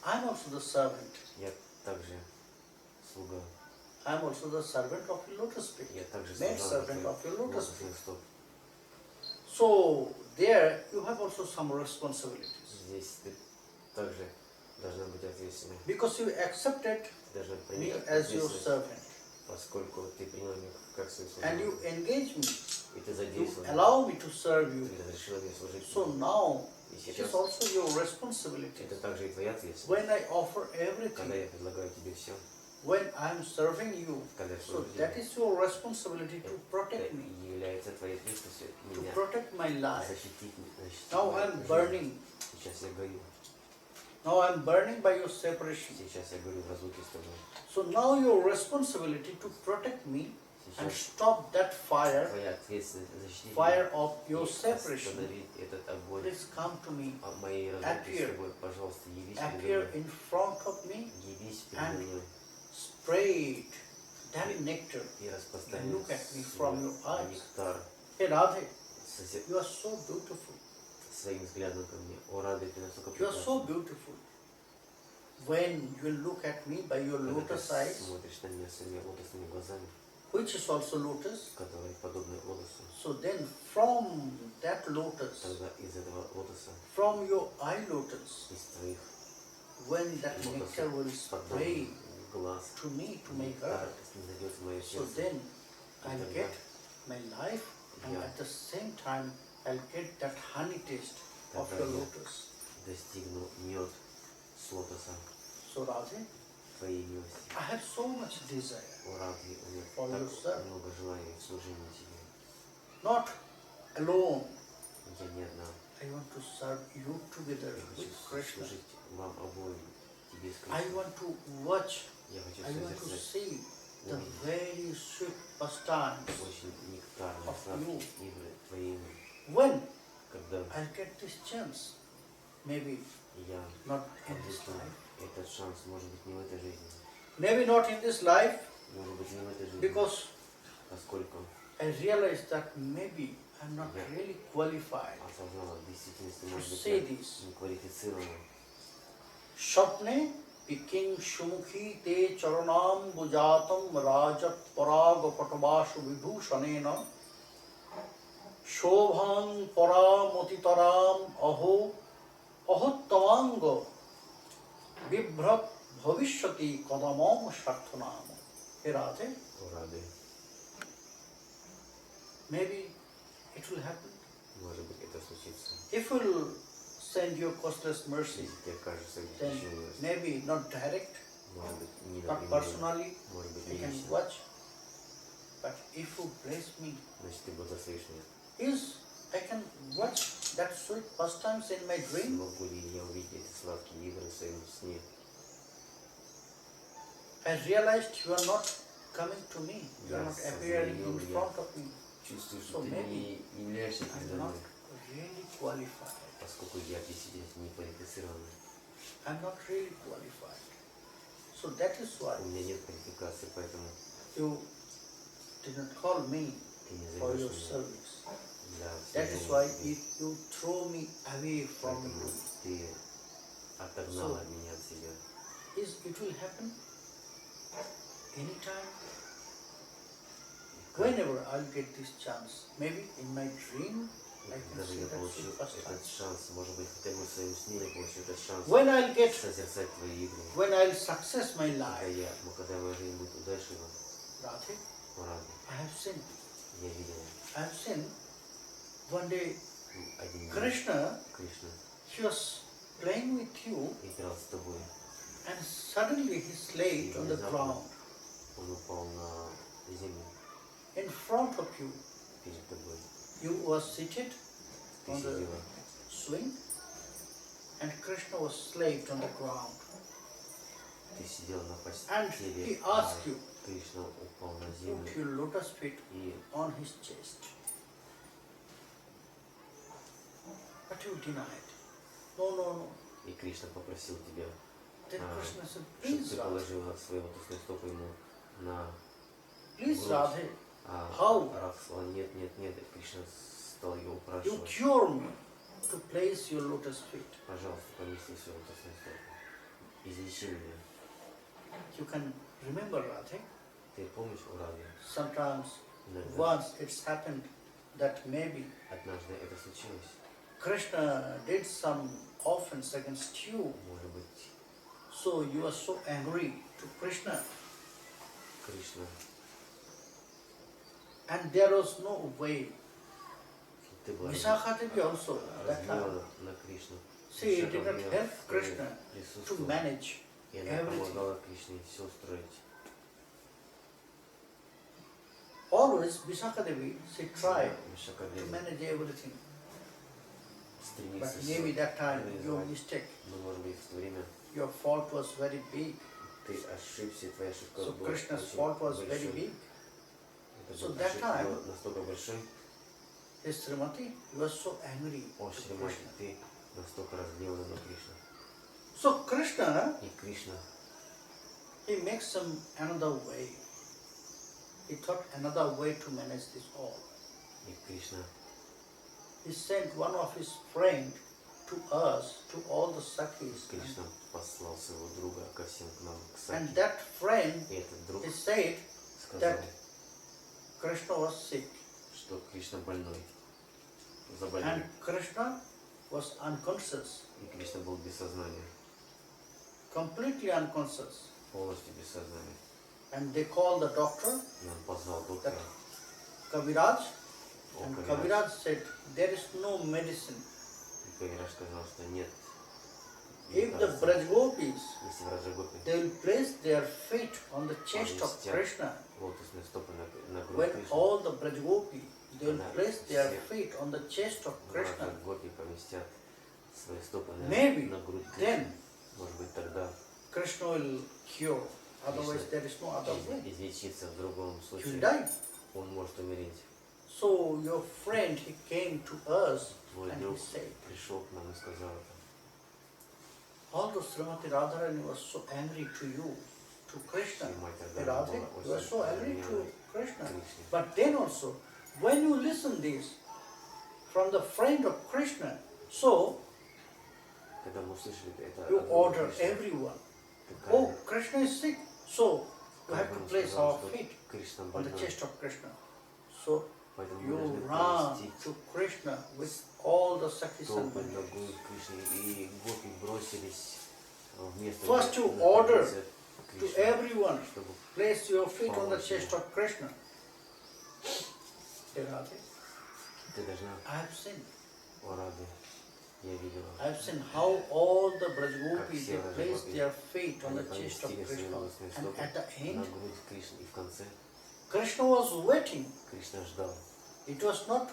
I am also the servant. я также слуга, I am also the servant of your lotus feet. я также Maid служанка servant твоих of your lotus feet. лотосных стоп». So there you have also some responsibilities. Здесь ты также должна быть ответственной. Because you accepted Ты должна me принять as your ответственность, servant. поскольку ты приняла меня как свою And you служанку. engage me. И ты You задействовала меня, allow me to serve you. ты разрешила мне служить. So now И it is сейчас also your responsibility. это также и твоя ответственность. When I offer Когда everything, я предлагаю тебе все, when I am serving you, когда я so служу that тебе, is your responsibility to это protect me, является твоей ответственностью to меня protect my life. защитить Now I мою am жизнь. burning. Сейчас я горю. Now I am burning by your separation. Сейчас я горю в разлуке с тобой. So now your responsibility to protect me and Сейчас stop that fire, твоя ответственность защитить fire меня of your и separation. остановить этот огонь Please come to me, моей разлуки с appear, тобой. Пожалуйста, явись appear передо мной. in front of me Явись передо and мной spray that nectar и and распространи look at me from your свой eyes. нектар Hey Radhe, созерцай you are so beautiful. своим взглядом ко мне. О, Рада, ты настолько You are so прекрасна. beautiful. When you look at me by your Когда ты lotus eyes, смотришь на меня своими лотосными глазами, which is also lotus, которые подобны лотосу, so then from that lotus, тогда из этого лотоса, from your eye lotus, из твоих when that nectar will spray подобных глаз, to me, to my нектар heart, снизойдет в мое so сердце, then и I'll тогда get my life and я at the same time I'll get that honey taste of тогда your я lotus. достигну мед с лотоса So Radhe, твоей милости. I have so much desire, О, Радhi, у меня For yourself. так много желаний в служении тебе. not alone. Я не одна. I want to serve you together Я with хочу Krishna. служить вам обоим, тебе с I Кришной. want to watch, Я хочу I want to созерцать see the увидеть very sweet pastimes очень нектарные, of сладкие you. игры твоими. When Когда I'll get this chance, maybe я not in this обрету life, этот шанс, может быть, не в этой жизни, maybe not in this life, может быть, не в этой жизни, because поскольку I realize that maybe I'm not Yeah. really qualified осознала в действительности, to может быть, say я this. не квалифицирована. Shapne piking shumukhi te charanam bujatam rajat paraga patavashu vibhushanena shobhan paramotitaram aho ahottamanga vibhrat bhavishyati kadamam sharthanam. Hey Radhe, О, Рады, maybe it will happen. может быть, это случится. If we'll send you costless mercy, Если тебе кажется, then еще милость, maybe not direct, может быть, не not напрямую, personally, может быть, you не can лично, watch. But if you bless me, значит, ты благословишь меня. is I can watch that sweet pastimes in my dream. Могу ли я увидеть эти сладкие игры в своем сне? I realized you are not coming to me. You are Да, not appearing in осознаю я. front of me. Чувствую, So что ты maybe не являешься I'm передо not мной, really qualified. поскольку я действительно не квалифицирован. I'm not really qualified. So that is why У меня нет квалификации, поэтому you did not call me ты не for your зовешь меня service. для That is служения why тебе. you throw me away from Поэтому you. ты отогнала So- меня от себя. It will happen anytime, whenever I'll get this chance. Maybe in my dream I can Даже see я that получу sweet pastime. этот шанс, может быть, хотя бы в своем сне я получу этот шанс When I'll get, созерцать твои игры. when I'll success my Когда life, когда моя жизнь будет удачлива, Radhe, Рады, I have sinned. я видел I have sinned. One day, один день Krishna, Кришна he was playing with you, играл с тобой, and suddenly he slipped on the ground он упал на землю in front of you. перед тобой. You were seated Ты on the сидела, swing, and Krishna was slipped on the ground. ты сидела на And постели, he а asked you, Кришна упал на put землю your lotus feet и on his chest. But you denied. No, no, no. И Кришна попросил тебя, Then Krishna said, чтобы please ты Radhe, положила свои лотосные стопы ему на please грудь. Radhe, А How? Радха сказал, нет, нет, нет, и Кришна стал его you упрашивать, cure me to place your lotus feet. пожалуйста, помести свои лотосные стопы, излечи меня. You can remember Radhe, Ты помнишь, о Раде, sometimes иногда, once it's happened that maybe однажды это случилось, Krishna did some offense against you, может быть, so you are so angry to Krishna, Кришна, and there was no way. ты была Visakha Devi also, that time, разгневана на Кришну. she Вишака did not в help своем Krishna to присутствии, manage и она everything. помогала Кришне все устроить. Always Visakha Devi, she tried Вишака to manage everything. But стремится maybe that time your организовать. mistake, Но, может быть, в то время your fault was very big. ты ошибся, и твоя ошибка So была Krishna's очень fault was very большой. big. So that time, был настолько большой, his Srimati was so angry о to Шримати, Krishna. ты настолько разгневана на Кришну. So Krishna, И Кришна, he makes some another way. He thought another way to manage this all. и Кришна, He sent one of his friend to us, to all the Sakhis. Кришна послал своего друга ко всем к нам, к And Саки. that friend, И этот друг he said сказал, that Krishna was sick. что Кришна больной, And заболел. Krishna was unconscious, И Кришна был без сознания, completely unconscious. полностью без сознания. And they called the doctor, И он позвал доктора. Kaviraj, О, and Кавираж. Kaviraj said, there is no medicine. И Кавираж сказал, что нет. If the Brajgopis, Если в Раджагопе they will place their feet on the chest of поместят Krishna, лотосные стопы на грудь when Кришны, all the Brajgopis, they will place their feet on the chest of в Krishna, Раджагопе поместят свои стопы maybe на грудь then Кришны. Может быть, тогда Krishna will cure. Otherwise, there is no other way. излечиться, в другом He will случае die. он может умереть. So your friend, he came to us Твой and he друг said, пришел к нам и сказал это. although Srimati Radharani was so angry to you, to Krishna, Srimati Hey, Radharani Radhe, была you are очень so angry to разгневана Krishna. Кришне. But then also, when you listen this from the friend of Krishna, so Когда мы услышали это you от друга order Кришны, everyone, то oh, Krishna is sick, so you have to каждому place сказал, our что feet Кришна on the больной, chest of Krishna. So поэтому you мы должны run поместить to Krishna with all the Sakhis and стопы на Manjaris. грудь Кришны, и гопи бросились вместо First you на order границе to Кришны, everyone, чтобы place your feet on the chest of Krishna. Hey, Radhe, ты должна, I have seen. о Радhe, я видела, I have seen how all the как Brajgopis, все they placed Раджагопи, their feet on они the chest of поместили свои Krishna. лотосные And стопы at the на end, грудь Кришны, и в конце Krishna was waiting. Кришна ждал. It was not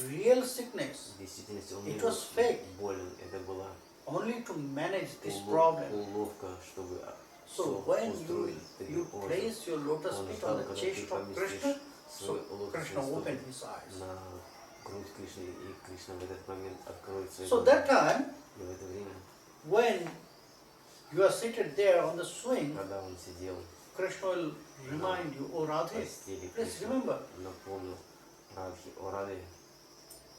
real sickness, В действительности он It не был was fake. болен, это была only to manage this problem. уловка, чтобы So всё when устроить you таким образом. place your lotus Он feet ждал, on the когда chest ты of Krishna, поместишь so свой Krishna лотосные opened стопы his eyes. на грудь Кришны, и Кришна в этот момент откроет свои So глаза. that time, И в это время, when you are seated there on the swing, когда он сидел Krishna will remind you, oh в Radhe, постели, please Кришна remember, напомнил Радхе, о Раде,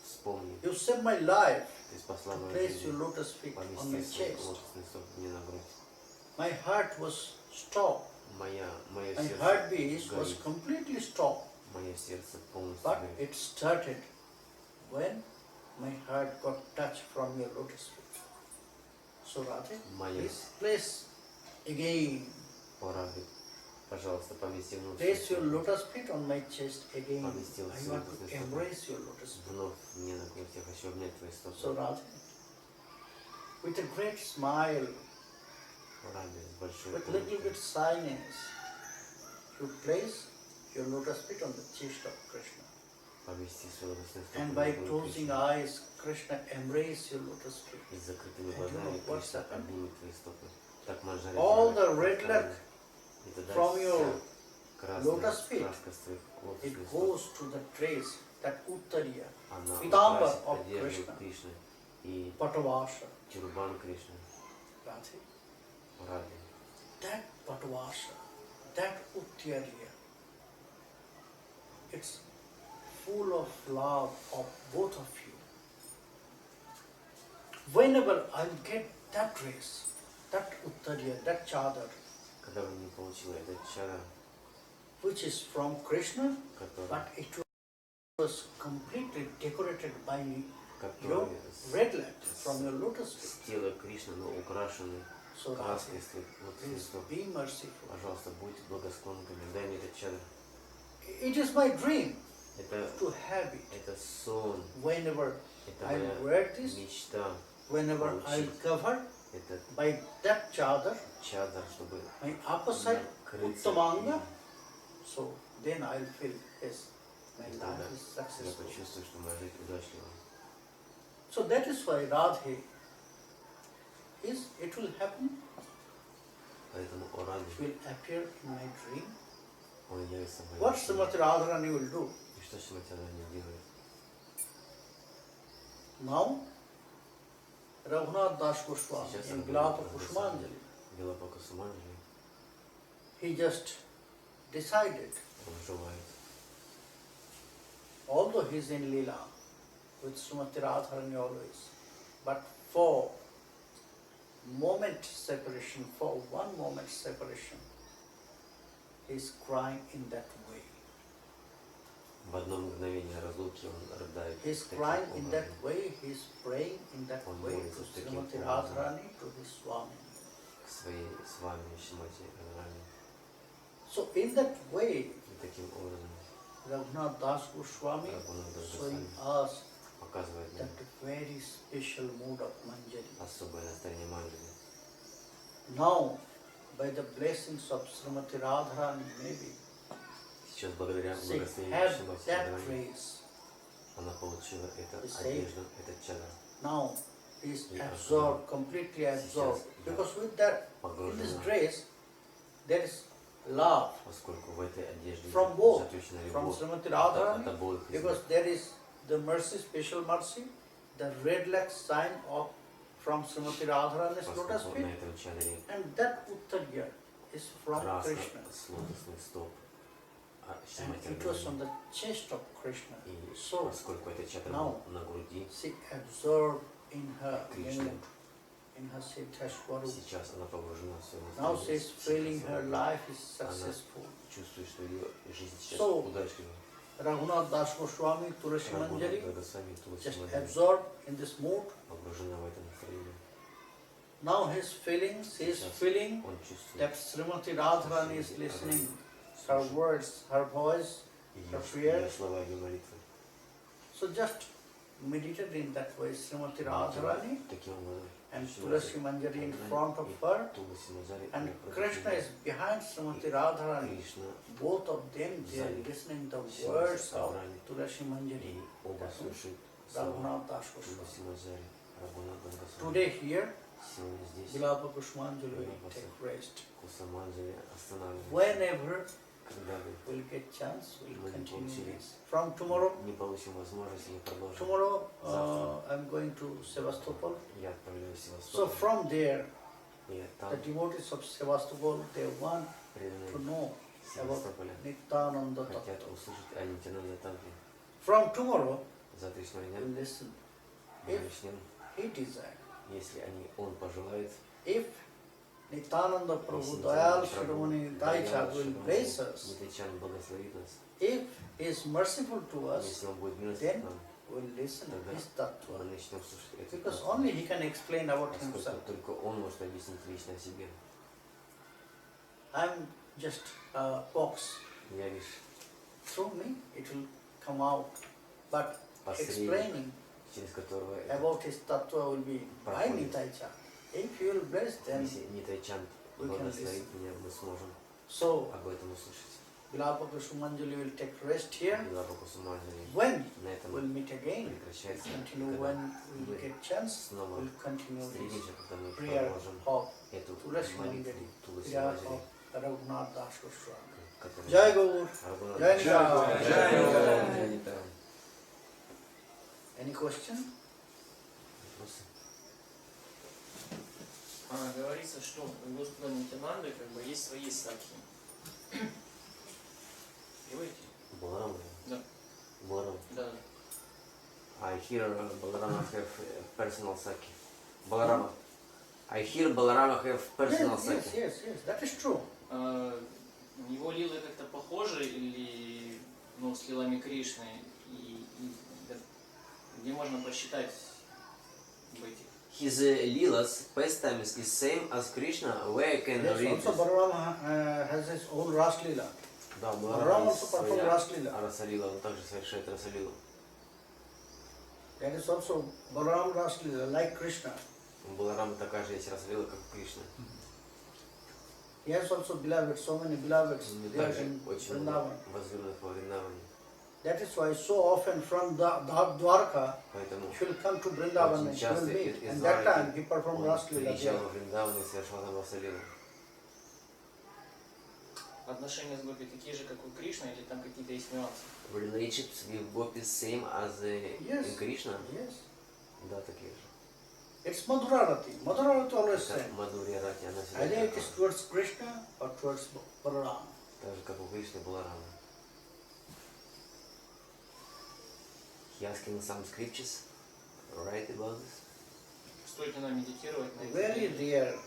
вспомни, you saved my life. ты спасла To мою place your жизнь, lotus feet on my помести свои chest. лотосные стопы мне на грудь. My heart was stopped. Мое My сердце heartbeat was горит, completely stopped. мое сердце полностью But горит. it started when my heart got touched from your lotus feet. So Radhe, Мое please place again. О Раде, пожалуйста, помести Place your внутрь. lotus feet on my chest again. Поместил I свой want лотосный to стопы. embrace your lotus feet. Вновь мне на грудь, я хочу обнять твои стопы. So Radhe, with a great smile, О Раде, с большой with little улыбкой. bit silence, you place your lotus feet on the chest of Krishna. Помести свои лотосные стопы And на by грудь closing Кришны. eyes, Krishna embrace your lotus feet. И с закрытыми And you know глазами what's Кришна happened? обнимет твои стопы. Так манджари All знает, the как red правильно. light И тогда from вся your красная lotus feet, краска с твоих лотосных it стоп, goes to the trace, that Uttariya, она Pitamba украсит of одежду Krishna. Кришны и Patavasha. тюрбан Кришны. Radhe. Раде. That Patavasha, that Uttariya, it's full of love of both of you. Whenever I get that dress, that Uttariya, that chadar, Когда вы не получили этот чара, which is from Krishna, который, but it was completely decorated by your который red light from your lotus feet. с тела Кришны, но украшенный So краской Radhe, с твоих лотосных please стоп. be merciful. Пожалуйста, будь благосклонным ко мне, дай мне этот чадр. It is my dream Это to have it. это сон, Whenever это I моя wear this, мечта. whenever I cover Это by that chadar, чадр, чтобы my upper side накрыться Uttamanga, им. so then I'll feel yes, my И тогда life is я successful. почувствую, что моя жизнь удачлива. So that is why Radhe is, it will happen, Поэтому о Раде, it will appear in my dream. Он явится в What моей Srimati Radharani will do? И что Шримати Радхарани делает? Now, Raghunath Das Goswami Сейчас in Рагунат Bilapa Госвами, Kushumanjali, Билапа Кусуманджали, he just decided, он желает, although he is in Leela with Srimati Radharani always, but for moment separation, for one moment separation, he is crying in that way. в одно мгновение разлуки он рыдает. He is таким crying in that образом way, he is praying in that Он way молится to таким Srimati образом. Radharani, to his Swami. к своей с вами Шримати Радхарани. So in that way, И таким образом Raghunath Das Goswami Рагунат Das showing Goswami us показывает that нам very special mood of manjari. особое настроение манджари. Now, by the blessings of Srimati Radharani, maybe Сейчас благодаря she благословению had Шримати that Радхарани race. она получила эту Is одежду, этот чадр. Now he is Yeah, absorbed, completely absorbed. Because with that, in this Погружена, dress, there is love поскольку в этой одежде from both, заключена from любовь Srimati от Radharani, обоих из because них. there is the mercy, special mercy, the red leg sign of from Srimati Radharani's lotus Поскольку feet, на этом чадре and that Uttarya is from краска Krishna. с лотосных стоп And Шримати it was on Радхарани. the chest of Krishna. И So, поскольку этот чадр now был на груди she absorbed in her Krishna, mood, in her Siddha Swarup. сейчас она погружена в свое Now she настроение. is feeling her Сейчас life is она successful. чувствует, что ее жизнь сейчас So, удачлива. Raghunath Das Goswami, Kushumanjali, Рагунат Госвами Туласи just Манджари absorbed in this mood. погружена в это настроение. Now his feelings, he is Сейчас feeling он чувствует that Srimati Radharani is listening, her words, her voice. ее слова, ее молитвы. So just meditate in that way, Srimati Radharani Таким образом, and Tulasi Manjari in front of her, Туласи Манджари and напротив Krishna нее. is behind Srimati Radharani. Кришна Both of them, they are listening the words of Tulasi Manjari, и оба слушают слова Raghunath Das Goswami. Туласи Манджари, Рагунат Das Goswami. Today here, Сегодня здесь Bilapa Kushumanjali will take rest. Кусаманджали останавливается. Whenever Когда вы we'll get chance, we'll Мы не continue получили. this. From tomorrow, не получим возможности, мы продолжим. tomorrow Завтра. I'm going to Sevastopol. Я отправляюсь в So Севастополь. from there, И там the devotees of Sevastopol, they want to преданные know about Севастополя Nityananda хотят Tattva. услышать о Нитянанде Таттве. From tomorrow, Завтрашнего дня we'll listen. мы If начнем, he desires. если он пожелает, If Nityananda Prabhu если Dayal Нитянанда Прабху, Shrimani Даял Daicha will Шримати bless us, Нитянанда благословит нас, if he is merciful to us, если он будет милостив then к нам, we'll listen тогда his tattva. мы начнем слушать эту Because Таттву. only he can explain about Поскольку himself. только он может объяснить лично о себе. I'm just a box. Я лишь Through me, it will come out. But посредник, explaining через которого это about his tattva will be by проходит. Nitaicha. If you will bless, then Если Нитайчан we can благословит меня, мы сможем so об этом услышать. Bilapa Kushumanjali will take rest here. Билапа Кусуманджали When на этом we'll meet again, прекращается. continue Когда when we'll get chance, снова we'll continue this встретимся, когда мы prayer продолжим of эту Tulasi молитву Manjari, Туласи prayer Манджари, of Raghunath Das Goswami. которая Jai Gaur, Рагунат Jai Госвами. Nitya. Jai Nitya. Any question? Вопросы? Говорится, что у Господа Нитянанды как бы есть свои сакхи. Понимаете? Баларама? Да. Баларама. Да. I hear Balarama have personal sake. Balarama. I hear Balarama have personal Yes, sake. yes, that is true. Его лилы как-то похожи или с лилами Кришны? Да, где можно посчитать об этих? His Leelas, pastimes, is same as Krishna. Where can Yes, read also this? Balarama has his own Ras Leela. Да, Баларама Баларама also perform Ras Leela. Расалила, он также совершает Расалилу. That is also Balaram Ras Leela, like Krishna. У Баларама такая же есть Расалила, как у Кришны. He has also beloveds, so many beloveds У него there также in очень много Vrindavan. возлюбленных во Вриндаване. That is why so often from Dwarka, Поэтому she will come to Vrindavan очень and she will часто meet. из And that time Двараки he performed он Ras Leela приезжал there. во Вриндаван и совершал там Расалилу. отношения с Гопи такие же, как у Кришны, или там какие-то есть нюансы? Relationships with gopis same as Yes. in Krishna? Yes. Да, такие же. It's Madhurarati. Madhurarati always Это same. Мадхурья Рати, она всегда Either it одинакова. is towards Krishna or towards Balaram. Так же, как у Кришны Баларама. He asking some scriptures, right, about this? Стоит ли нам медитировать на это? Very rare.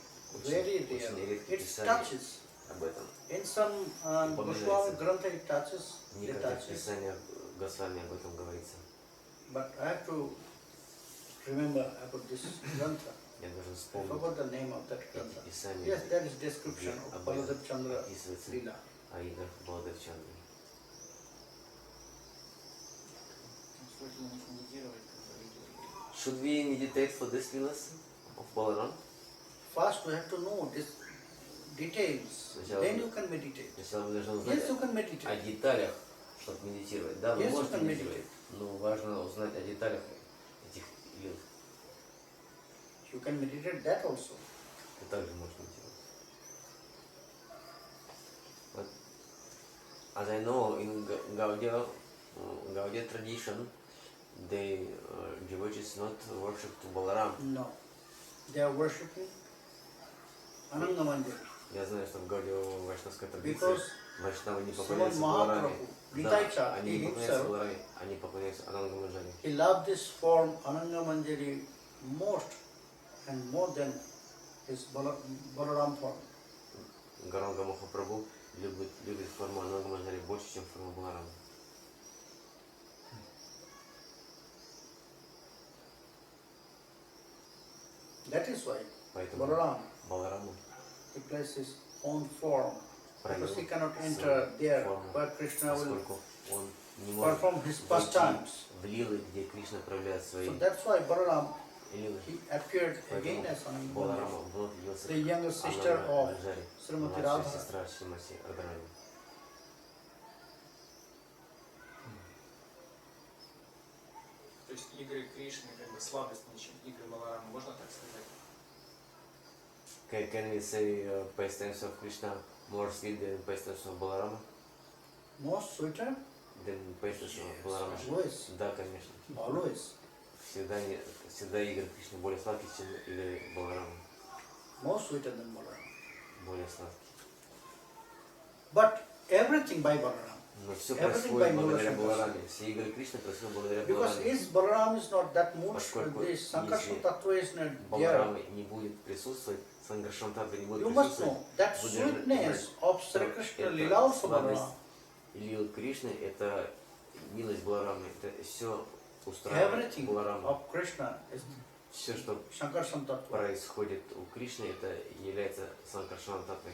Very Очень rare. редко It писали touches. об этом. In some Goswami Grantha it touches. В It некоторых touches. писаниях Госвами об этом говорится. But I have to remember about this Grantha. Я должен I вспомнить forgot the name of that эти Grantha. писания, Yes, that is description где of об этом Baladev Chandra описывается Leela. о играх Баладевчандры. Стоит ли на них медитировать, как говорили? Should we meditate for this Leelas of Balaram? First we have to know this details. Сначала Then you can meditate. Сначала вы должны узнать Yes, you can о meditate. деталях, чтобы медитировать. Да, вы Yes, you можете can медитировать, но важно узнать о деталях этих лил. You can meditate that also. Ты также можешь медитировать. But, as I know, in Gaudiya tradition, the devotees not worship to Balaram. No. They are worshipping Ananga Manjari. Я знаю, что в Гаудия вайшнавской традиции Because вайшнавы не Srimad поклоняются Балараме. Mahaprabhu, Да, Nityānanda, они he не поклоняются himself, Балараме, они поклоняются Ананга Манджари. he loved this form Ananga Manjari most and more than his Balaram form. Гаранга Махапрабху любит форму Ананга Манджари больше, чем форму Баларама. That is why Поэтому Balaram, Балараму he plays his own form. проявил Because he cannot свою enter there, форму, where Krishna will поскольку он не может perform his войти pastimes. в лилы, где Кришна проявляет свои So that's why Balaram, лилы. he appeared again Поэтому as Ananga Manjari, Баларама вновь явился the younger sister Ананга of Манджари, Srimati младшая Radharani. сестра Шримати Радхарани. То есть игры Кришны как бы слабостнее, чем игры Баларама, можно так сказать? Can we say pastimes of Krishna more sweet than pastimes of Balarama? More sweeter? Than pastimes of Balarama? Always. Да, конечно. Always. Всегда игры Кришны более сладкие, чем игры Баларама. More sweeter than Balaram. Более сладкие. But everything by Balaram. Но все Everything происходит by благодаря Balaram. Балараме. Все игры Кришны происходят благодаря Because Балараме. if Balaram is not that much, Поскольку this Sankarshan если Tattva is not there, Баларама не будет присутствовать, Сангаршан Татва не будет you must присутствовать. know that Вы должны sweetness знать, of что Sri Krishna это Lila also сладость Balaram. и лил Кришны, это милость Баларамы, это все устраивает Everything Баларама. of Krishna is Все, что Sankarshan Tattva. происходит у Кришны, это является Санкаршан Татвой.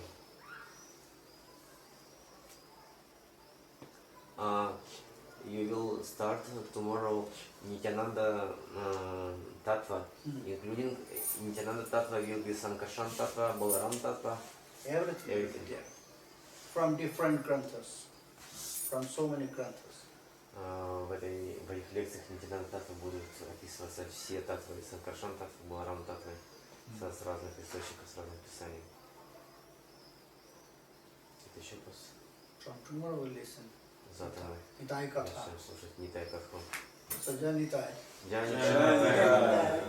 You will start tomorrow Nityananda Tattva, including Nityananda Tattva will be Sankarshan Tattva, Balaram Tattva. Everything is Everything. there. From different granthas. From so many granthas. В этих лекциях Нитянанда Татва будут описываться все татвы, Санкаршан Татва, Баларам Татва, с разных источников, с разных писаний. Это еще раз. From tomorrow we'll listen. Завтра мы Nitai Katha. начнем слушать Нитай Катху. Saja Nitai. Джай Нитай.